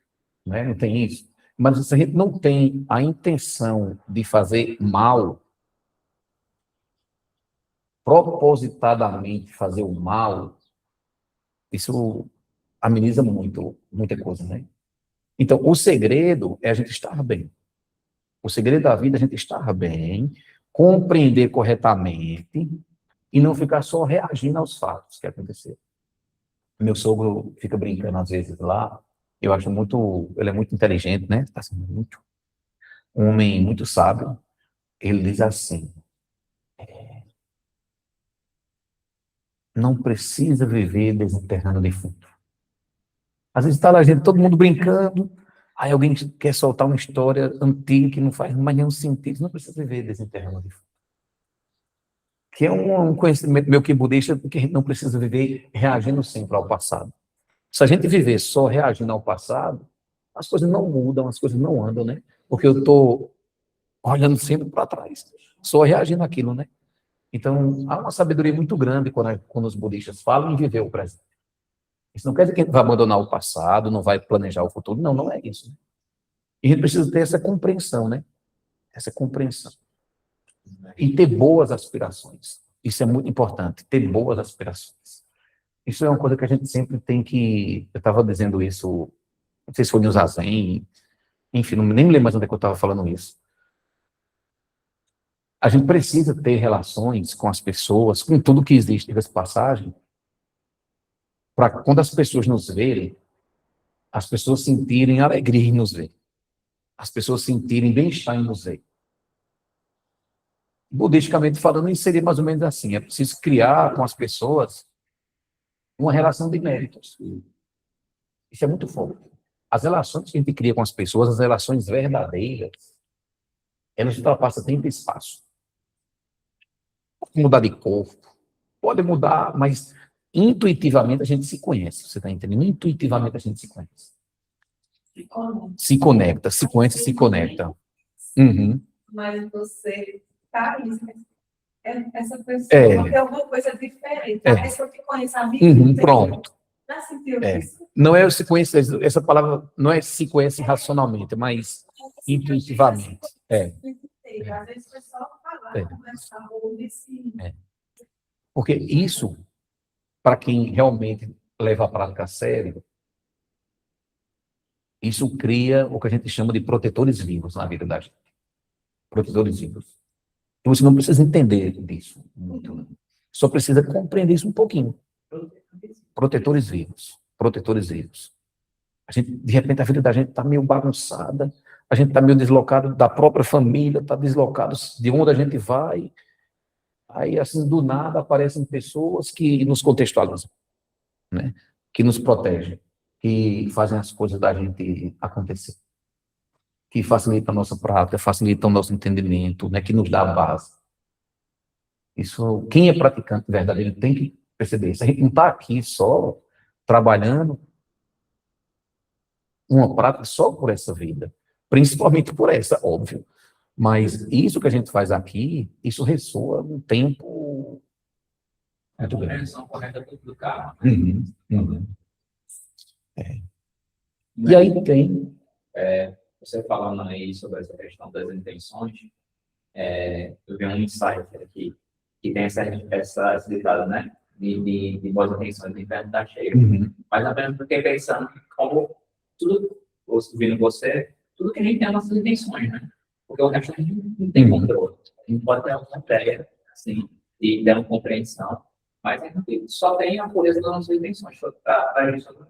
né? Não tem isso. Mas se a gente não tem a intenção de fazer mal, propositadamente fazer o mal, isso ameniza muita coisa, né? Então, o segredo é a gente estar bem. O segredo da vida é a gente estar bem, compreender corretamente e não ficar só reagindo aos fatos que aconteceram. Meu sogro fica brincando às vezes lá, eu acho ele é muito inteligente, né? Está sendo um homem muito sábio. Ele diz assim: não precisa viver desenterrando defunto. Às vezes está lá gente, todo mundo brincando, aí alguém quer soltar uma história antiga que não faz mais nenhum sentido. Não precisa viver desenterrando defunto. Que é um conhecimento meu que budista, porque a gente não precisa viver reagindo sempre ao passado. Se a gente viver só reagindo ao passado, as coisas não mudam, as coisas não andam, né? Porque eu estou olhando sempre para trás, só reagindo àquilo, né? Então, há uma sabedoria muito grande quando os budistas falam em viver o presente. Isso não quer dizer que a gente vai abandonar o passado, não vai planejar o futuro. Não, não é isso. E a gente precisa ter essa compreensão, né? Essa compreensão. E ter boas aspirações. Isso é muito importante, ter boas aspirações. Isso é uma coisa que a gente sempre tem que... Eu estava dizendo isso, não sei se foi no Zazen, enfim, nem me lembro mais onde é que eu estava falando isso. A gente precisa ter relações com as pessoas, com tudo que existe, diga-se passagem, para quando as pessoas nos verem, as pessoas sentirem alegria em nos ver. as pessoas sentirem bem-estar em você. Budisticamente falando, isso seria mais ou menos assim. É preciso criar com as pessoas uma relação de méritos. Isso é muito forte. As relações que a gente cria com as pessoas, as relações verdadeiras, elas ultrapassam tempo e espaço. Pode mudar de corpo, pode mudar, mas intuitivamente a gente se conhece. Você está entendendo? Intuitivamente a gente se conhece. Se conecta, se conhece, se conecta. Uhum. Mas você tá isso, essa pessoa É. tem alguma coisa diferente. É. A pessoa que conhece a vida Uhum, inteira. pronto. Já sentiu É. isso? Não é se conhecer, essa palavra não é se conhece racionalmente, mas intuitivamente. É. Às vezes o pessoal fala, É. conversar, ouvir sim. Porque isso, para quem realmente leva a prática a sério, isso cria o que a gente chama de protetores vivos na vida da gente. Protetores vivos. E você não precisa entender disso muito, não. Só precisa compreender isso um pouquinho. Protetores vivos. Protetores vivos. A gente, de repente, a vida da gente está meio bagunçada, a gente está meio deslocado da própria família, está deslocado de onde a gente vai. Aí, assim, do nada, aparecem pessoas que nos contextualizam, né? Que nos protegem, que fazem as coisas da gente acontecer, que facilitam a nossa prática, facilitam o nosso entendimento, né? Que nos dá a base. Isso, quem é praticante verdadeiro tem que perceber isso. A gente não está aqui só trabalhando uma prática só por essa vida, principalmente por essa, óbvio. Mas isso que a gente faz aqui, isso ressoa num tempo É a muito grande. compreensão correta do karma. Uhum, uhum. É. E aí tem... Você falando aí sobre essa questão das intenções, eu vi um insight aqui, que tem essa ditado, né? De boas intenções, de inferno está cheio. Uhum. Mas apenas fiquei pensando como tudo, ouvindo você, tudo que a gente tem as nossas intenções, né? Porque o resto a gente não tem controle. A gente pode ter alguma ideia, assim, e dar uma compreensão, mas a gente só tem a pureza das nossas intenções para isso.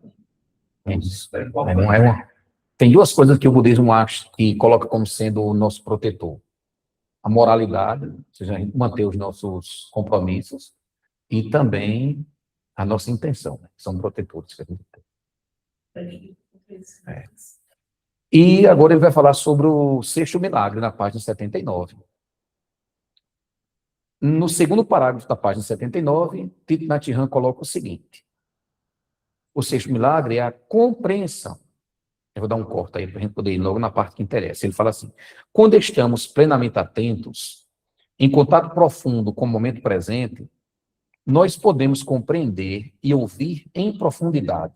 É isso. É Não é uma... Tem duas coisas que o budismo acha que coloca como sendo o nosso protetor. A moralidade, ou seja, a gente manter os nossos compromissos, e também a nossa intenção, né? São protetores que a gente tem. E agora ele vai falar sobre o sexto milagre, na página 79. No segundo parágrafo da página 79, Thich Nhat Hanh coloca o seguinte: o sexto milagre é a compreensão. Eu vou dar um corte aí para a gente poder ir logo na parte que interessa. Ele fala assim: quando estamos plenamente atentos, em contato profundo com o momento presente, nós podemos compreender e ouvir em profundidade.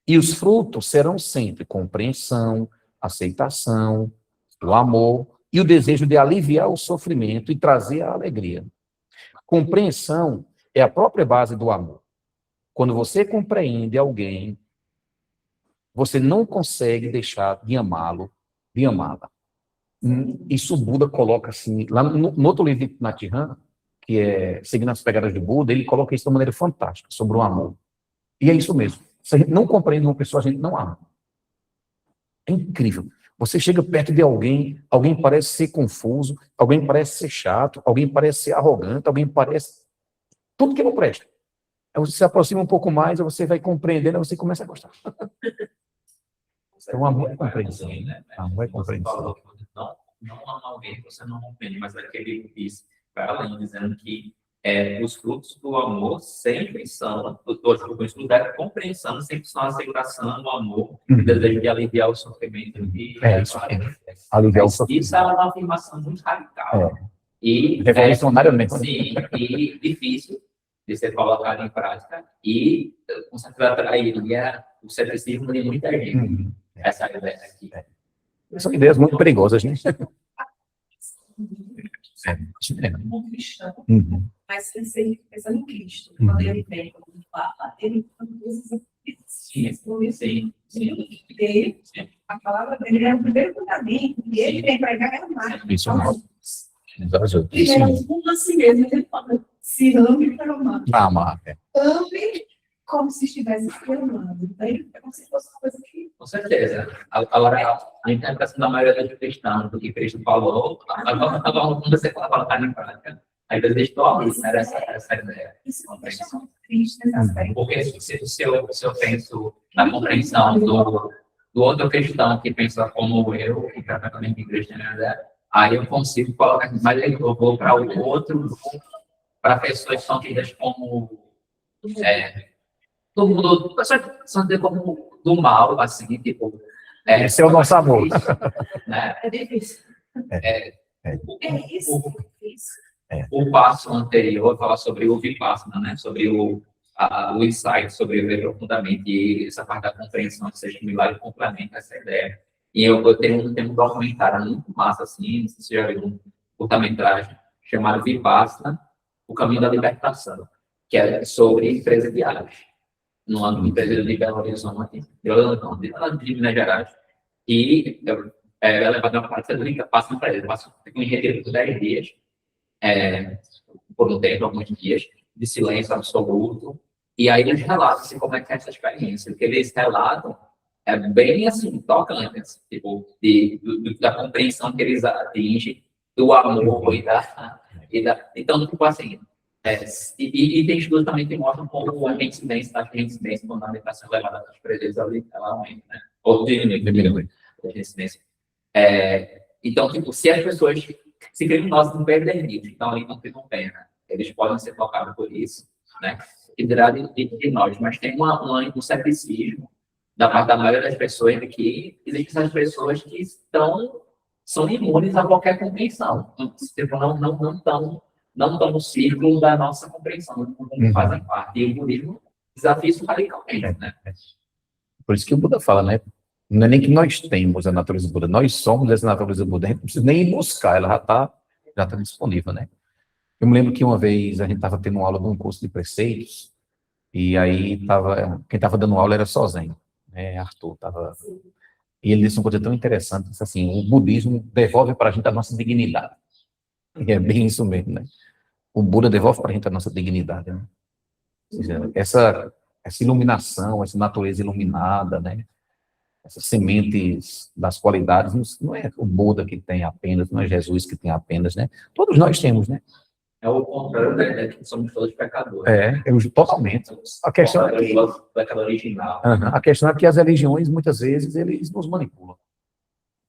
E os frutos serão sempre compreensão, aceitação, o amor e o desejo de aliviar o sofrimento e trazer a alegria. Compreensão é a própria base do amor. Quando você compreende alguém, você não consegue deixar de amá-lo, de amá-la. Isso o Buda coloca assim, lá no outro livro de Nhat Hanh, que é Seguindo as Pegadas do Buda, ele coloca isso de uma maneira fantástica, sobre o amor. E é isso mesmo. Se a gente não compreende uma pessoa, a gente não ama. É incrível. Você chega perto de alguém, alguém parece ser confuso, alguém parece ser chato, alguém parece ser arrogante, alguém parece... Tudo que não presta. Aí você se aproxima um pouco mais, aí você vai compreendendo, aí você começa a gostar. Então, amor é compreensão. Amor é compreensão. Você falou que você não ama alguém, você não compreende, mas aquele disse para além, dizendo que os frutos do amor sempre são, os frutos da compreensão sempre são a aceitação, o amor, o desejo de aliviar o sofrimento. Isso, aliviar o sofrimento. Isso é uma afirmação muito radical. E revolucionariamente. Sim, e difícil de ser colocado em prática, e com certeza atrairia o ceticismo de muita gente. Essa ideia aqui. São ideias muito perigosas, né? Um cristão, Uhum. mas sem pensando em Cristo. Quando ele vem como Papa, ele usa Sim. porque a palavra dele é o primeiro mandamento, e ele vem pregar é amar. Isso, Primeiro, mundo a si mesmo, ele fala, se ame para amar. amar. Ame como se estivesse se amando. Então, é como se fosse uma coisa que Com certeza. Agora, a interpretação da maioria dos cristãos do que Cristo falou, agora quando você colocar em prática, às vezes eles tornam, né, essa ideia. Isso me deixa muito triste nesse aspecto. Porque se eu penso na compreensão do outro cristão que pensa como eu, que trata também de cristianidade, aí eu consigo colocar, mas aí eu vou para o outro, para pessoas que são tidas como todo mundo, pessoas que são tidas como do mal, assim, tipo. Esse é o nosso amor. Né? É difícil. É isso que é difícil. O passo anterior fala sobre o vipassana, né? Sobre o insight, sobre o ver profundamente, e essa parte da compreensão que seja milagre complementa essa ideia. E eu tenho um documentário muito massa, assim, não sei se você já viu, um curta-metragem, chamado Vipassana, O Caminho da Libertação, que é sobre empresariais, numa empresa de Belo Horizonte, de Minas Gerais, e ela vai dar uma parte da passa para ele, passa um retiro por 10 dias, por um tempo, alguns dias, de silêncio absoluto, e aí eles relatam assim, como é que é essa experiência. O que eles relatam é bem assim, tocante, assim, tipo, da compreensão que eles atingem, do amor então, tipo assim, e tem estudos também que mostram como a reincidência quando a meditação é levada às presentes, ela aumenta, né? Ou diminui a reincidência. Então, tipo, se as pessoas se criminosos empedernidos, então ali não ficam pena, eles podem ser tocados por isso, né? E dirá de nós, mas tem um ceticismo da parte da maioria das pessoas de que existem essas pessoas que são imunes a qualquer compreensão, tipo, não estão no círculo da nossa compreensão, não fazem parte, e o budismo desafia isso radicalmente, né? Por isso que o Buda fala, né? Não é nem que nós temos a natureza do Buda, nós somos essa natureza do Buda, a gente não precisa nem ir buscar, ela já tá disponível, né? Eu me lembro que uma vez a gente estava tendo uma aula de um curso de preceitos, e aí quem estava dando aula era sozinho, né? Arthur estava. E ele disse uma coisa tão interessante, disse assim: o budismo devolve para a gente a nossa dignidade. E é bem isso mesmo, né? O Buda devolve para a gente a nossa dignidade, né? Ou seja, essa iluminação, essa natureza iluminada, né? Essas sementes das qualidades, não é o Buda que tem apenas, não é Jesus que tem apenas, né? Todos nós temos, né? É o contrário, né? Que somos todos pecadores. Totalmente. A questão é que, pecador original. a questão é que as religiões, muitas vezes, eles nos manipulam.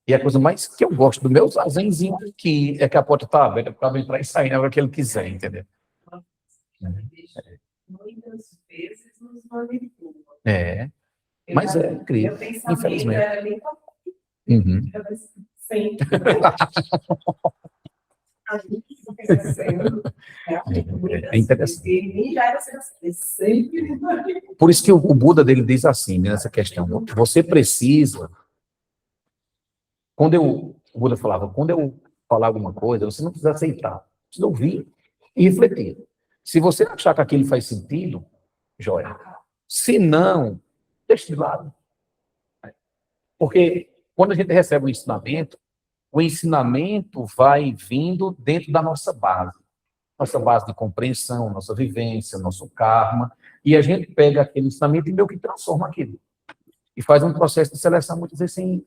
E a coisa mais que eu gosto do meu zazenzinho aqui é que a porta está aberta para entrar e sair na hora que ele quiser, entendeu? Muitas vezes nos manipulam. Mas é incrível, infelizmente. Uhum. Sempre. A gente crescendo, é interessante. E já era sempre. Por isso que o Buda dele diz assim, nessa questão, você precisa, o Buda falava, quando eu falar alguma coisa, você não precisa aceitar, precisa ouvir e refletir. Se você achar que aquilo faz sentido, joia. Se não, deixa de lado. Porque quando a gente recebe o ensinamento vai vindo dentro da nossa base de compreensão, nossa vivência, nosso karma, e a gente pega aquele ensinamento e meio que transforma aquilo. E faz um processo de seleção, muitas vezes, sem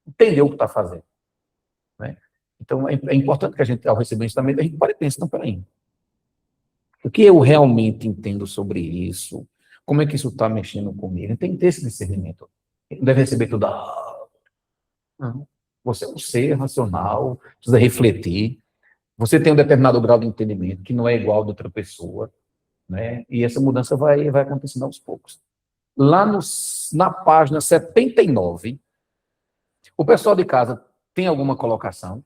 entender o que está fazendo. Né? Então, é importante que a gente, ao receber o ensinamento, a gente pare e pense, não, peraí, o que eu realmente entendo sobre isso? Como é que isso está mexendo comigo? Tem que ter esse discernimento. Não deve receber tudo. Não. Você é um ser racional, precisa refletir. Você tem um determinado grau de entendimento que não é igual de outra pessoa, né? E essa mudança vai acontecendo aos poucos. Lá na página 79, o pessoal de casa tem alguma colocação?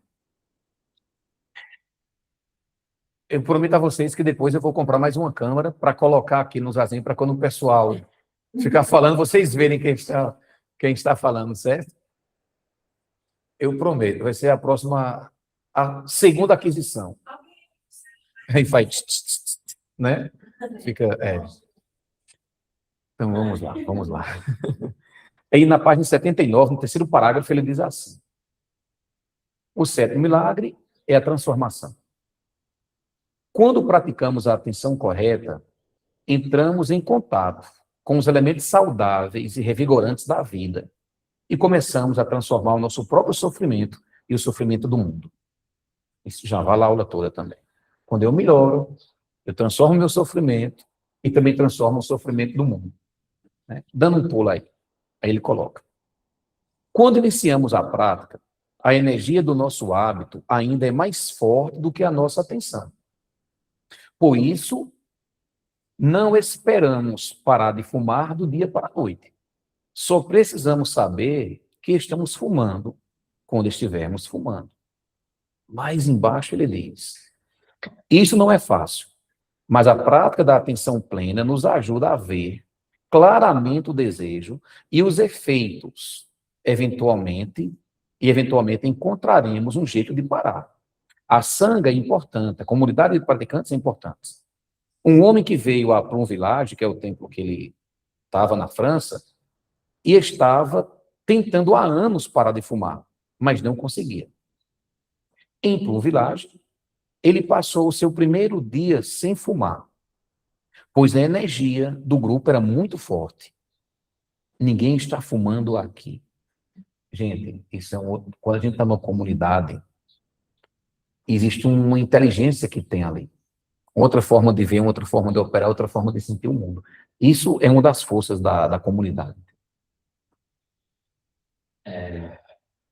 Eu prometo a vocês que depois eu vou comprar mais uma câmera para colocar aqui no zazinho, para quando o pessoal ficar falando, vocês verem quem está falando, certo? Eu prometo, vai ser a segunda aquisição. Aí faz, né? Fica, Então, vamos lá. Aí, na página 79, no terceiro parágrafo, ele diz assim: o sétimo milagre é a transformação. Quando praticamos a atenção correta, entramos em contato com os elementos saudáveis e revigorantes da vida e começamos a transformar o nosso próprio sofrimento e o sofrimento do mundo. Isso já vale a aula toda também. Quando eu melhoro, eu transformo o meu sofrimento e também transformo o sofrimento do mundo. Né? Dando um pulo aí. Aí ele coloca. Quando iniciamos a prática, a energia do nosso hábito ainda é mais forte do que a nossa atenção. Por isso, não esperamos parar de fumar do dia para a noite. Só precisamos saber que estamos fumando quando estivermos fumando. Mais embaixo ele diz: isso não é fácil, mas a prática da atenção plena nos ajuda a ver claramente o desejo e os efeitos. Eventualmente encontraremos um jeito de parar. A sanga é importante, a comunidade de praticantes é importante. Um homem que veio para um village, que é o templo que ele estava na França, e estava tentando há anos parar de fumar, mas não conseguia. Em Plum Village, ele passou o seu primeiro dia sem fumar, pois a energia do grupo era muito forte. Ninguém está fumando aqui. Gente, isso é um outro... Quando a gente está numa comunidade, existe uma inteligência que tem ali. Outra forma de ver, outra forma de operar, outra forma de sentir o mundo. Isso é uma das forças da comunidade.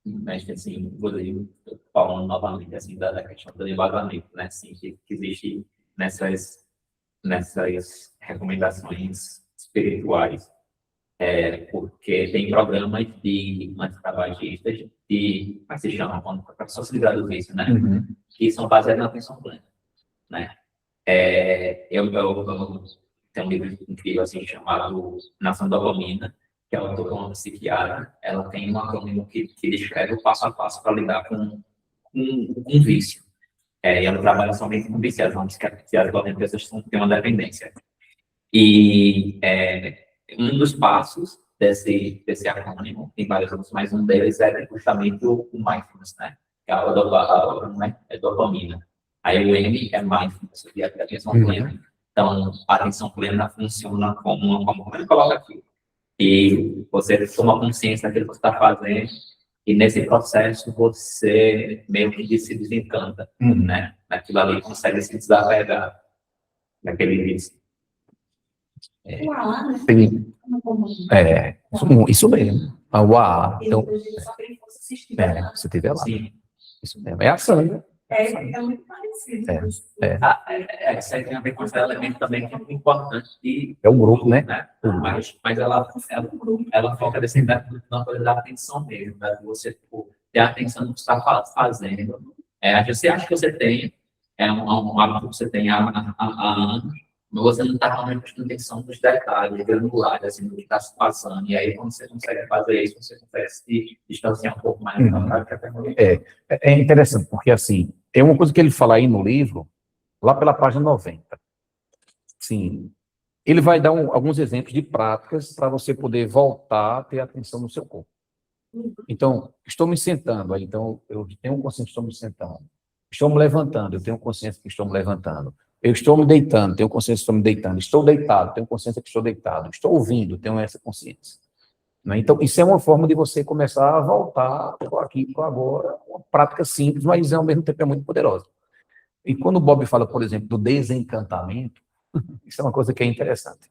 Mas, assim, Rodrigo, falando novamente, assim, da questão do embasamento, né, assim, que existe nessas recomendações espirituais, porque tem programas de antitabagistas que, como se chama, para socializar do vício, né, que são baseados na atenção plena, né. Eu tenho um livro incrível, assim, chamado Nação da Dopamina, que é uma psiquiatra. Ela tem um acrônimo que descreve o passo a passo para lidar com um vício. E ela trabalha somente com viciados, não psiquiatra, pessoas que têm uma dependência. E um dos passos desse acrônimo, tem vários outros, mas um deles é justamente o mindfulness, né? Que a aula é dopamina. Aí o M é mindfulness, que é a atenção plena. Então, a atenção plena funciona como ele coloca aqui. E você toma consciência daquilo que você está fazendo, e nesse processo você meio que se desencanta, né? Naquilo ali consegue se desapegar daquele vício. Isso mesmo. O AA. Então, você teve lá. Sim. Isso mesmo. É a sanga. É muito parecido. Isso aí tem a ver com esse elemento também que é muito importante. É o grupo, né? Mas ela foca na coisa da atenção mesmo, né? Você ter atenção no que você está fazendo. Você acha que você tem, um hábito que você tem há anos, mas você não está realmente prestando atenção nos detalhes granulares, assim, do que está se passando. E aí, quando você consegue fazer isso, você consegue se distanciar um pouco mais. É interessante, porque, assim, é uma coisa que ele fala aí no livro, lá pela página 90. Sim, ele vai dar alguns exemplos de práticas para você poder voltar a ter atenção no seu corpo. Então, estou me sentando, aí, então, eu tenho consciência que estou me sentando. Estou me levantando, eu tenho consciência que estou me levantando. Eu estou me deitando, tenho consciência que estou me deitando. Estou deitado, tenho consciência que estou deitado. Estou ouvindo, tenho essa consciência. Né? Então, isso é uma forma de você começar a voltar para aqui, para agora, uma prática simples, mas ao mesmo tempo é muito poderosa. E quando o Bob fala, por exemplo, do desencantamento, isso é uma coisa que é interessante.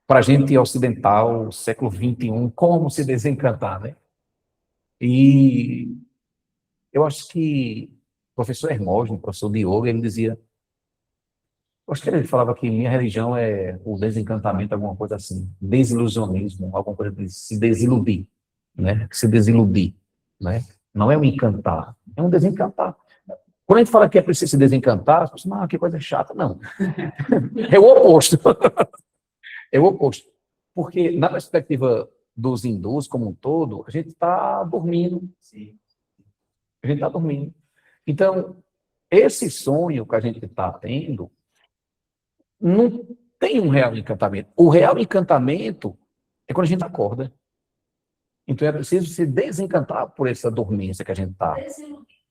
Para a gente ocidental, século XXI, como se desencantar, né? E eu acho que o professor Hermógenes, professor de yoga, ele dizia, eu acho que ele falava que minha religião é o desencantamento, alguma coisa assim, desilusionismo, alguma coisa de se desiludir, né? Se desiludir, né? Não é um encantar, é um desencantar. Quando a gente fala que é preciso se desencantar, as pessoas, não, que coisa chata, não. É o oposto. É o oposto. Porque, na perspectiva dos hindus como um todo, a gente está dormindo. Sim. A gente está dormindo. Então, esse sonho que a gente está tendo não tem um real encantamento. O real encantamento é quando a gente acorda. Então, é preciso se desencantar por essa dormência que a gente está.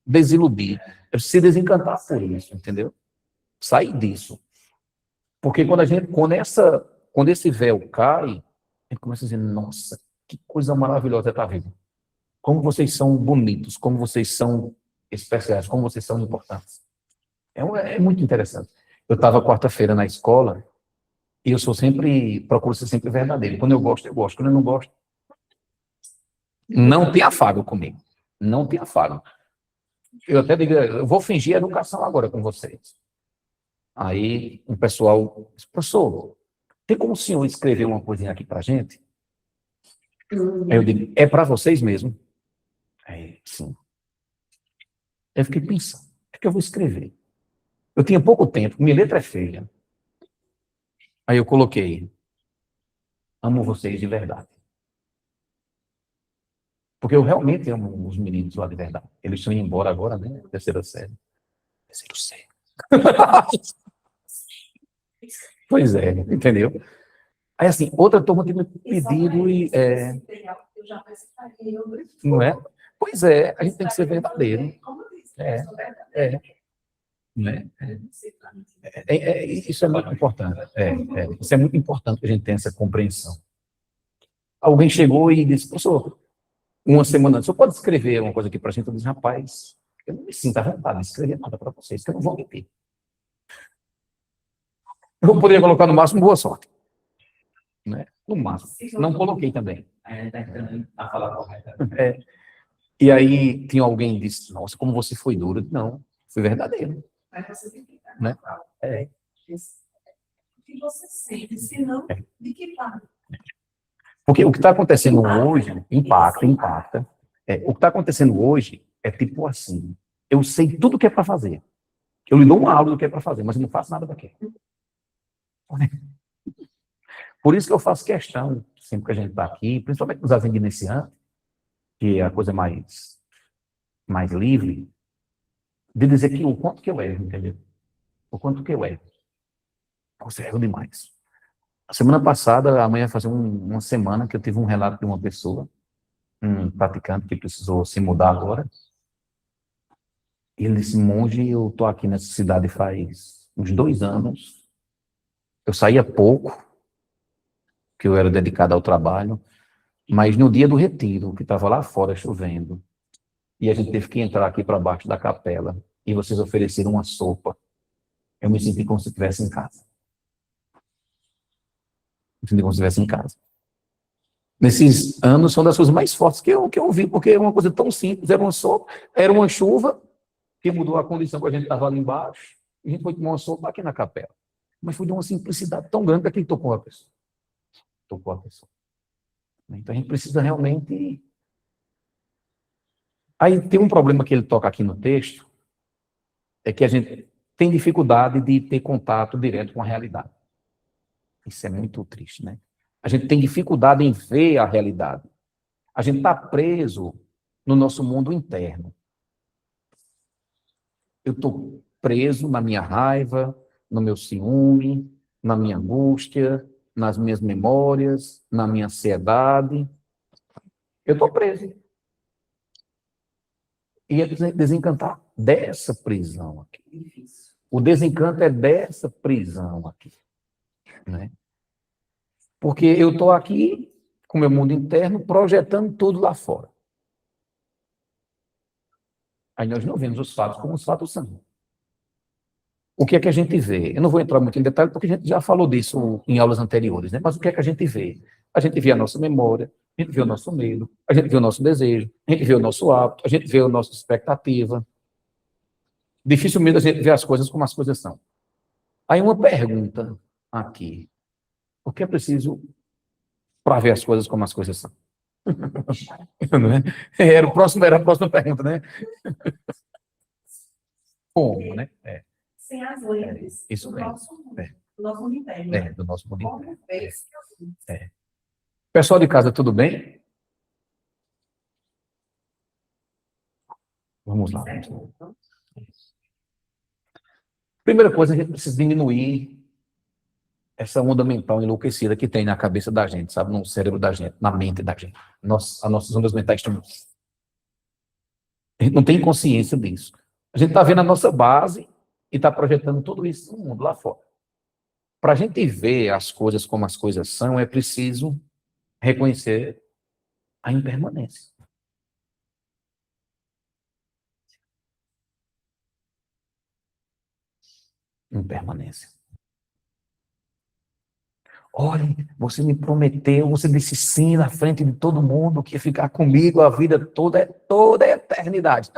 Desiludir. É preciso se desencantar por isso, entendeu? Sair disso. Porque quando esse véu cai, a gente começa a dizer, nossa, Que coisa maravilhosa é estar vivo. Como vocês são bonitos, como vocês são especiais, como vocês são importantes. É muito interessante. Eu estava quarta-feira na escola e procuro ser sempre verdadeiro. Quando eu gosto, eu gosto. Quando eu não gosto, não tem afago comigo. Não tem afago. Eu até digo, eu vou fingir educação agora com vocês. Aí um pessoal disse, professor, tem como o senhor escrever uma coisinha aqui pra gente? Aí eu digo, é para vocês mesmo? Aí, sim. Eu fiquei pensando, o que eu vou escrever? Eu tinha pouco tempo, minha letra é feia. Aí eu coloquei, amo vocês de verdade. Porque eu realmente amo os meninos lá de verdade. Eles estão indo embora agora, né? Terceira série. Terceiro série. Pois é, entendeu? Aí assim, outra turma tinha me pedido e... Eu já participaria, não é? Pois é, a gente tem que ser verdadeiro. Como eu disse, É, eu sou verdadeira. Né? Isso é muito importante. Isso é muito importante que a gente tenha essa compreensão. Alguém chegou e disse, professor, uma semana antes, você pode escrever uma coisa aqui para a gente? Eu disse, rapaz, eu não me sinto à vontade de escrever nada para vocês, que eu não vou mentir. Eu poderia colocar no máximo boa sorte. Né? No máximo. Não coloquei também. Aí tá entrando a falar correta. E aí tinha alguém que disse, nossa, como você foi duro. Eu disse, não, fui verdadeiro. Mas você tem que estar Né? o que você sente, senão, de que lado? Porque o que está acontecendo hoje impacta. O que está acontecendo hoje é tipo assim, eu sei tudo o que é para fazer. Eu lhe dou uma aula do que é para fazer, mas eu não faço nada daquilo. Por isso que eu faço questão, sempre que a gente está aqui, principalmente nos avendos iniciantes, que é a coisa mais livre, de dizer que o quanto que eu erro, entendeu? O quanto que eu erro. Você erra demais. A semana passada, amanhã fazer uma semana que eu tive um relato de uma pessoa, um praticante que precisou se mudar agora. E ele disse, monge, eu estou aqui nessa cidade faz uns 2 anos. Eu saía pouco, que eu era dedicado ao trabalho, mas no dia do retiro, que estava lá fora chovendo, e a gente teve que entrar aqui para baixo da capela, e vocês ofereceram uma sopa, eu me senti como se estivesse em casa. Me senti como se estivesse em casa. Nesses anos, são das coisas mais fortes que eu vi, porque é uma coisa tão simples, era uma sopa, era uma chuva, que mudou a condição que a gente estava ali embaixo, e a gente foi tomar uma sopa aqui na capela. Mas foi de uma simplicidade tão grande que aquilo tocou a pessoa. Tocou a pessoa. Então a gente precisa realmente... Aí tem um problema que ele toca aqui no texto, é que a gente tem dificuldade de ter contato direto com a realidade. Isso é muito triste, né? A gente tem dificuldade em ver a realidade. A gente está preso no nosso mundo interno. Eu estou preso na minha raiva, no meu ciúme, na minha angústia, nas minhas memórias, na minha ansiedade. Eu estou preso. E é desencantar dessa prisão aqui. O desencanto é dessa prisão aqui. Né? Porque eu estou aqui, com o meu mundo interno, projetando tudo lá fora. Aí nós não vemos os fatos como os fatos são. O que é que a gente vê? Eu não vou entrar muito em detalhe, porque a gente já falou disso em aulas anteriores, né? Mas o que é que a gente vê? A gente vê a nossa memória, a gente vê o nosso medo, a gente vê o nosso desejo, a gente vê o nosso hábito, a gente vê a nossa expectativa. Dificilmente a gente vê as coisas como as coisas são. Aí uma pergunta aqui. O que é preciso para ver as coisas como as coisas são? Não é? Era a próxima pergunta, né? Como, né? Sem as lentes Isso do mesmo. nosso mundo, do nosso mundo interno. Do nosso mundo Como interno. fez? Pessoal de casa, tudo bem? Vamos lá. Primeira coisa, a gente precisa diminuir essa onda mental enlouquecida que tem na cabeça da gente, sabe? No cérebro da gente, na mente da gente. As nossas ondas mentais estão... A gente não tem consciência disso. A gente está vendo a nossa base e está projetando tudo isso no mundo lá fora. Para a gente ver as coisas como as coisas são, é preciso reconhecer a impermanência. Impermanência. Olha, você me prometeu, você disse sim na frente de todo mundo que ia ficar comigo a vida toda a eternidade.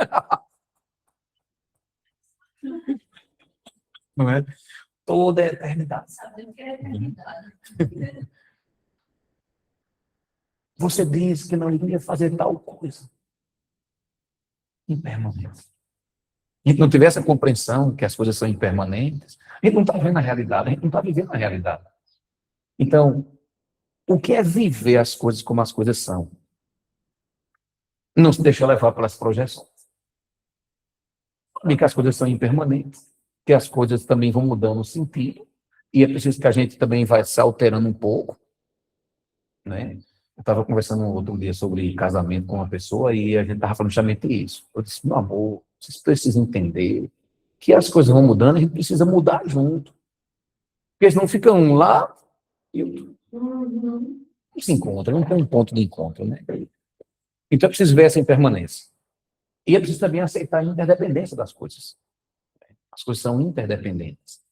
Não é? Toda a eternidade. Sabendo que é eternidade. Você disse que não iria fazer tal coisa. Impermanência. A gente não tiver essa compreensão que as coisas são impermanentes, a gente não está vendo a realidade, a gente não está vivendo a realidade. Então, o que é viver as coisas como as coisas são? Não se deixar levar pelas projeções. Saber que as coisas são impermanentes, que as coisas também vão mudando o sentido, e é preciso que a gente também vai se alterando um pouco, né? Eu estava conversando outro dia sobre casamento com uma pessoa e a gente estava falando justamente isso. Eu disse, meu amor, vocês precisam entender que as coisas vão mudando, a gente precisa mudar junto. Porque senão fica um lá e outro não se encontra, não tem um ponto de encontro, né? Então é preciso ver essa impermanência. E é preciso também aceitar a interdependência das coisas. As coisas são interdependentes.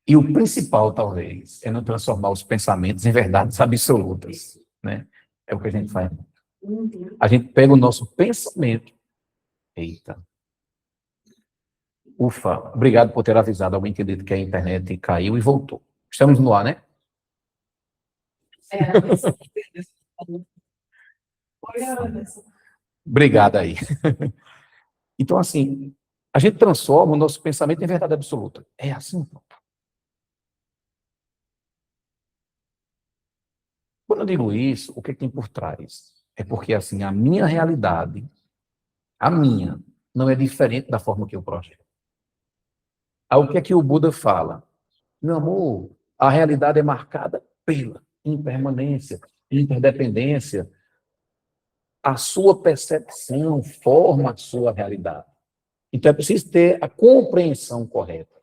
E o principal, talvez, é não transformar os pensamentos em verdades absolutas, né? É o que a gente faz. A gente pega o nosso pensamento. Eita. Ufa, obrigado por ter avisado alguém que disse que a internet caiu e voltou. Estamos no ar, né? Obrigado aí. Então, assim, a gente transforma o nosso pensamento em verdade absoluta. É assim. Quando eu digo isso, o que tem por trás? É porque, assim, a minha realidade, a minha, não é diferente da forma que eu projeto. Aí o que é que o Buda fala? Meu amor, a realidade é marcada pela impermanência, interdependência. A sua percepção forma a sua realidade. Então é preciso ter a compreensão correta.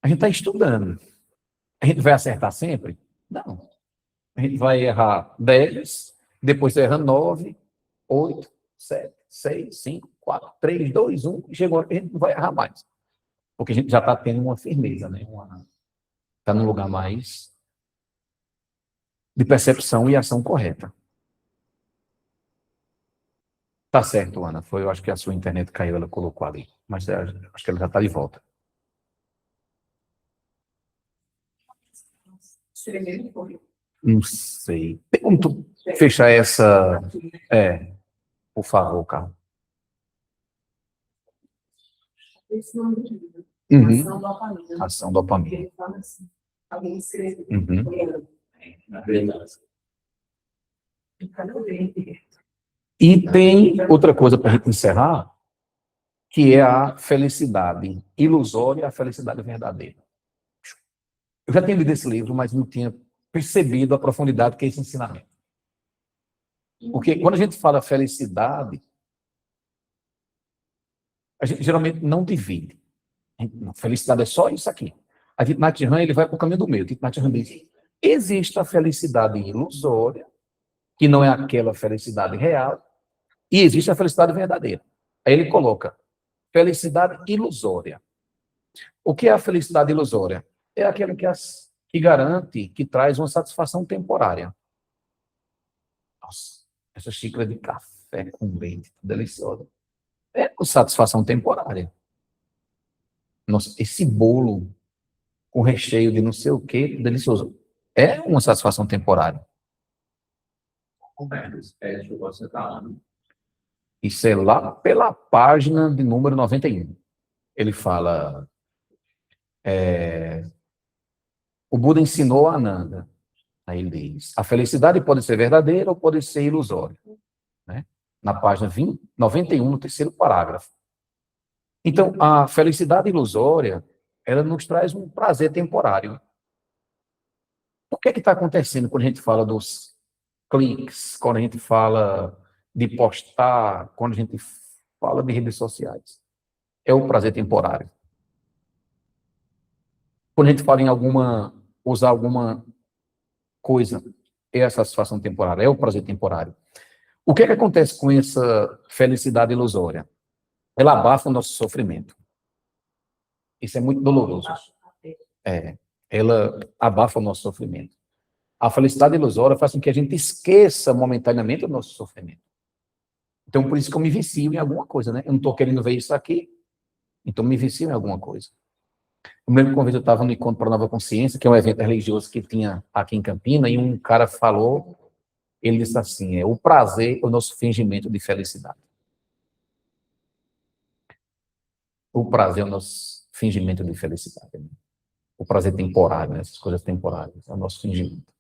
A gente está estudando. A gente vai acertar sempre? Não. A gente vai errar 10, depois erra 9, 8, 7, 6, 5, 4, 3, 2, 1, e chegou a hora que a gente não vai errar mais. Porque a gente já está tendo uma firmeza, né? Está num lugar mais de percepção e ação correta. Tá certo, Ana. Eu acho que a sua internet caiu, ela colocou ali. Mas acho que ela já está de volta. Não sei. Tem como tu fechar essa... por favor, Carlos. Esse nome do livro. Uhum. Ação dopamina. Ação dopamina. Ele fala assim. Alguém escreveu. Uhum. Na verdade. E tem outra coisa para a gente encerrar, que é a felicidade ilusória e a felicidade verdadeira. Eu já tinha lido esse livro, mas não tinha percebido a profundidade que é esse ensinamento. Porque quando a gente fala felicidade, a gente geralmente não divide. Felicidade é só isso aqui. A Thich Nhat Hanh, ele vai para o caminho do meio. Thich Nhat Hanh diz, existe a felicidade ilusória, que não é aquela felicidade real, e existe a felicidade verdadeira. Aí ele coloca felicidade ilusória. O que é a felicidade ilusória? É aquela que garante, que traz uma satisfação temporária. Nossa, essa xícara de café com leite, deliciosa. É uma satisfação temporária. Nossa, esse bolo com recheio de não sei o que, delicioso. É uma satisfação temporária. Isso é lá pela página de número 91. Ele fala, o Buda ensinou a Ananda. Aí ele diz, a felicidade pode ser verdadeira ou pode ser ilusória. Né? Na página 91, no terceiro parágrafo. Então, a felicidade ilusória, ela nos traz um prazer temporário. O que é que está acontecendo quando a gente fala dos cliques, quando a gente fala de postar, quando a gente fala de redes sociais? É o prazer temporário. quando a gente fala em usar alguma coisa, é a satisfação temporária, é o prazer temporário. O que é que acontece com essa felicidade ilusória? Ela abafa o nosso sofrimento. Isso é muito doloroso. Ela abafa o nosso sofrimento. A felicidade ilusória faz com que a gente esqueça momentaneamente o nosso sofrimento. Então, por isso que eu me vicio em alguma coisa, né? Eu não estou querendo ver isso aqui, então me vicio em alguma coisa. Eu me lembro que uma vez eu estava no Encontro para a Nova Consciência, que é um evento religioso que tinha aqui em Campina, e um cara falou, ele disse assim, o prazer é o nosso fingimento de felicidade. O prazer é o nosso fingimento de felicidade. Né? O prazer temporário, né? Essas coisas temporárias, é o nosso fingimento.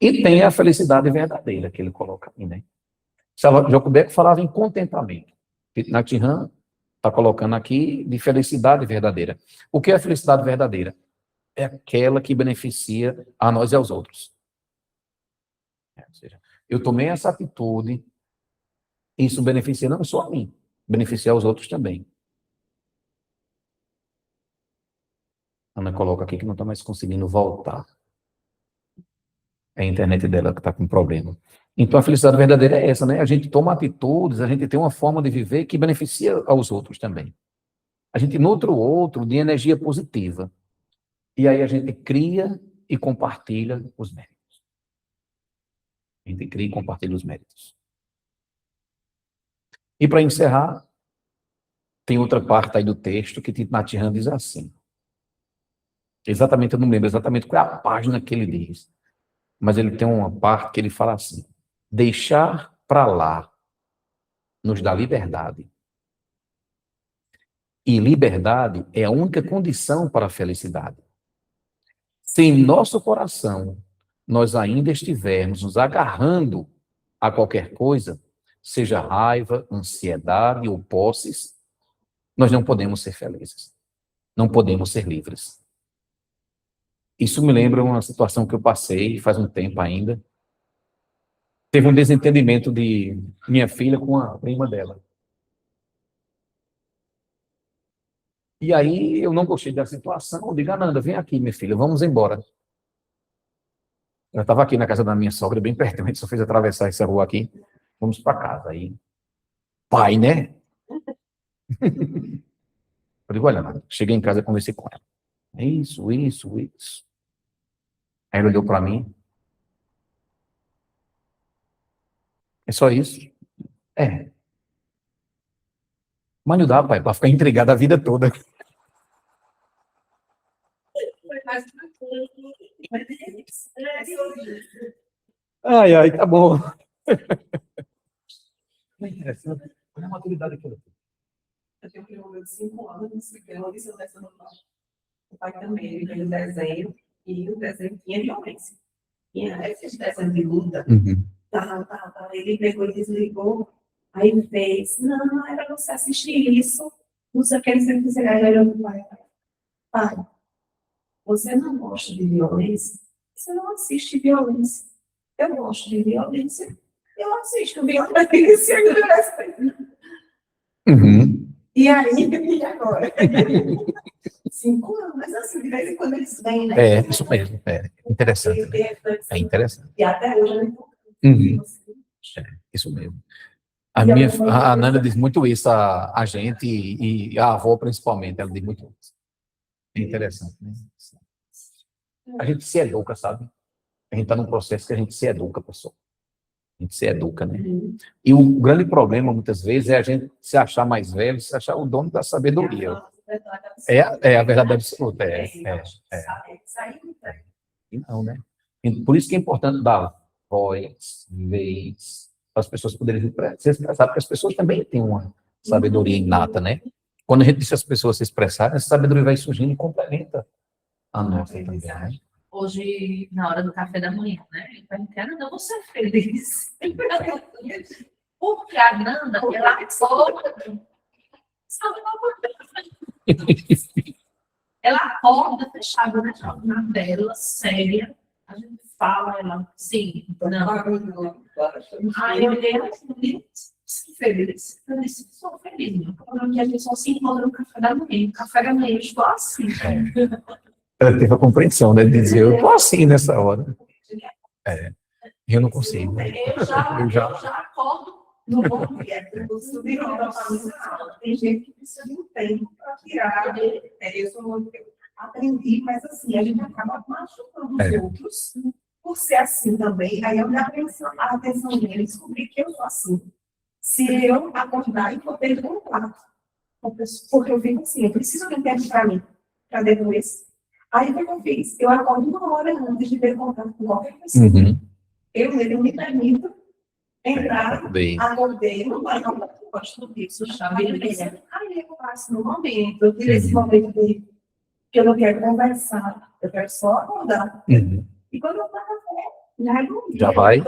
E tem a felicidade verdadeira, que ele coloca aí, né? João Beck falava em contentamento. Nhat Hanh está colocando aqui de felicidade verdadeira. O que é a felicidade verdadeira? É aquela que beneficia a nós e aos outros. Ou seja, eu tomei essa atitude, isso beneficia não só a mim, beneficia aos outros também. Ana coloca aqui que não está mais conseguindo voltar. É a internet dela que está com problema. Então, a felicidade verdadeira é essa, né? A gente toma atitudes, a gente tem uma forma de viver que beneficia aos outros também. A gente nutre o outro de energia positiva. E aí a gente cria e compartilha os méritos. A gente cria e compartilha os méritos. E para encerrar, tem outra parte aí do texto que Nhat Hanh diz assim. Exatamente, eu não lembro exatamente qual é a página que ele diz. Mas ele tem uma parte que ele fala assim, deixar para lá nos dá liberdade. E liberdade é a única condição para a felicidade. Se em nosso coração nós ainda estivermos nos agarrando a qualquer coisa, seja raiva, ansiedade ou posses, nós não podemos ser felizes. Não podemos ser livres. Isso me lembra uma situação que eu passei faz um tempo ainda. Teve um desentendimento de minha filha com a prima dela. E aí eu não gostei da situação. Eu digo, Ananda, vem aqui, minha filha, vamos embora. Eu estava aqui na casa da minha sogra, bem perto, a gente só fez atravessar essa rua aqui. Vamos para casa. Aí, pai, né? Eu digo, olha, Ananda, cheguei em casa e conversei com ela. Isso. Aí ela olhou para mim. É só isso? É. Mas não dá, pai, para ficar intrigado a vida toda. Ai, tá bom. É interessante. Olha a maturidade aqui. Eu tenho um primo de 5 anos, que é uma lição dessa no pai. O pai também, ele fez desenho, e o desenho tinha violência. Tinha esses desenhos de luta. Ele pegou e desligou, aí ele fez, não, era você assistir isso, não sei o que, ele olhou para o pai, você não gosta de violência? Você não assiste violência. Eu gosto de violência, eu assisto violência. E aí, e agora? 5 anos, mas assim, de vez em quando eles vêm, né? É, isso mesmo. É interessante. Né? É interessante. E até hoje eu não Isso mesmo. A Nanda diz muito isso a gente e a avó principalmente, ela diz muito isso. É interessante, né? A gente se educa, sabe? A gente está num processo que a gente se educa, pessoal. A gente se educa, né? E o grande problema, muitas vezes, é a gente se achar mais velho, se achar o dono da sabedoria. É a verdade absoluta. Não, né? Por isso que é importante dar voz, vez, para as pessoas poderem se expressar, porque as pessoas também têm uma sabedoria inata, né? Quando a gente deixa as pessoas se expressarem, essa sabedoria vai surgindo e complementa a nossa também, né? Hoje, na hora do café da manhã, né? Eu perguntei, Ananda, você é feliz? Porque a Ananda, ela ela acorda fechada na dela, séria. A gente fala, ela, sim, não. Aí eu olhei assim, feliz. Eu disse, sou feliz. O problema é que a gente só se encontra no café da manhã. No café da manhã eu estou assim. Ela teve a compreensão, né? De dizer, eu tô assim nessa hora. Eu não consigo. Eu já acordo no bom dia. Tem gente que precisa de um tempo para tirar. Eu aprendi, mas assim, a gente acaba machucando os outros por ser assim também. Aí eu me a atenção dele e descobri que eu sou assim. Se eu acordar e for ter contato com a pessoa, porque eu fico assim, eu preciso de um tempo para mim, para depois. Aí o que eu fiz? Eu acordo 1 hora antes de ter contato com qualquer pessoa. Eu me permito entrar, acordei, não vai não, eu gosto disso, chave. Aí eu passo no momento, eu tive esse momento que eu não quero conversar, eu quero só acordar. E quando eu paro Já vai?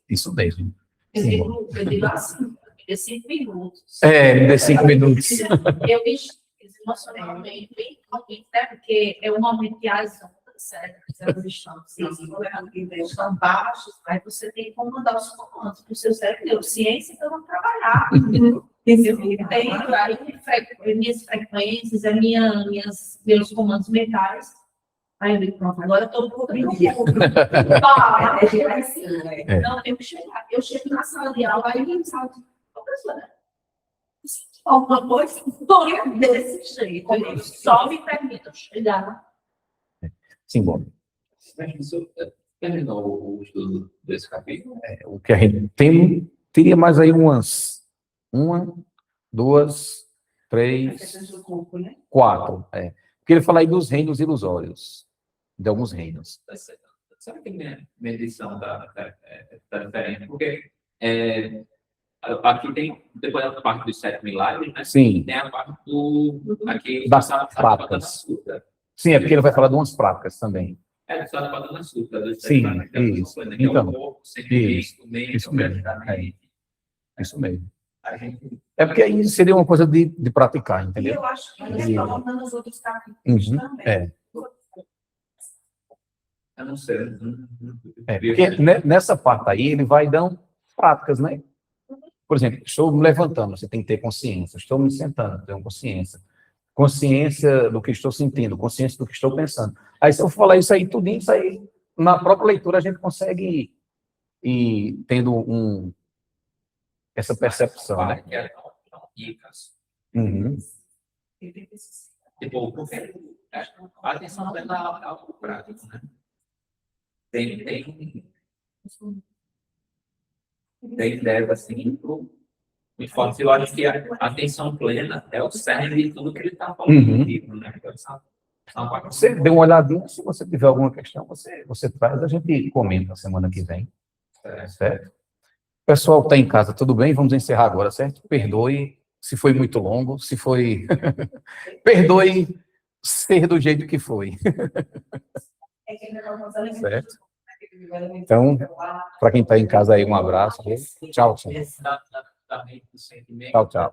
Isso mesmo. Eu digo assim, me dê 5 minutos. Me dê 5 minutos. Eu me emocionalmente, bem, né? Porque é um momento que as ondas, certo? Elas estão baixas, aí você tem que comandar os comandos para o seu cérebro. Ciência para não trabalhar. Eu tenho aí minhas frequências, meus comandos mentais. Aí eu digo, pronto, agora estou cobrindo o público. Não, eu chego na sala de aula e me falo, professora, alguma coisa desse jeito. Eu só me permito chegar. Sim, bom. Isso terminou o estudo desse capítulo? O que a gente teria mais aí umas 1, 2, 3, 4. Porque ele fala aí dos reinos ilusórios, de alguns reinos. Será que minha medição está diferente? Porque aqui tem, depois da parte dos 7 milagres, né? Sim. Tem a parte aqui, das práticas. Sim, é porque ele vai falar de umas práticas também. Só da parte da açúcar. Sim, isso. Então, isso mesmo. Isso mesmo. É porque aí seria uma coisa de praticar, E entendeu? eu acho que ele está tornando os outros capítulos também. Eu não sei. Porque nessa parte aí ele vai dando práticas, né? Por exemplo, estou me levantando, você tem que ter consciência. Estou me sentando, tenho consciência. Consciência do que estou sentindo, consciência do que estou pensando. Aí se eu falar isso aí, tudinho, isso aí, na própria leitura a gente consegue ir tendo essa percepção, né? Tipo, porque a atenção é algo prático, né? Tem ideia assim, muito forte. Eu acho que a atenção plena é o cerne de tudo que ele está falando no livro, né? Você dê uma olhadinha, se você tiver alguma questão, você traz, a gente comenta na semana que vem. Certo? O pessoal está em casa, tudo bem? Vamos encerrar agora, certo? Perdoe se foi muito longo, se foi... Perdoe ser do jeito que foi. Certo? Então, para quem está em casa aí, um abraço. Tchau, tchau. Tchau, tchau.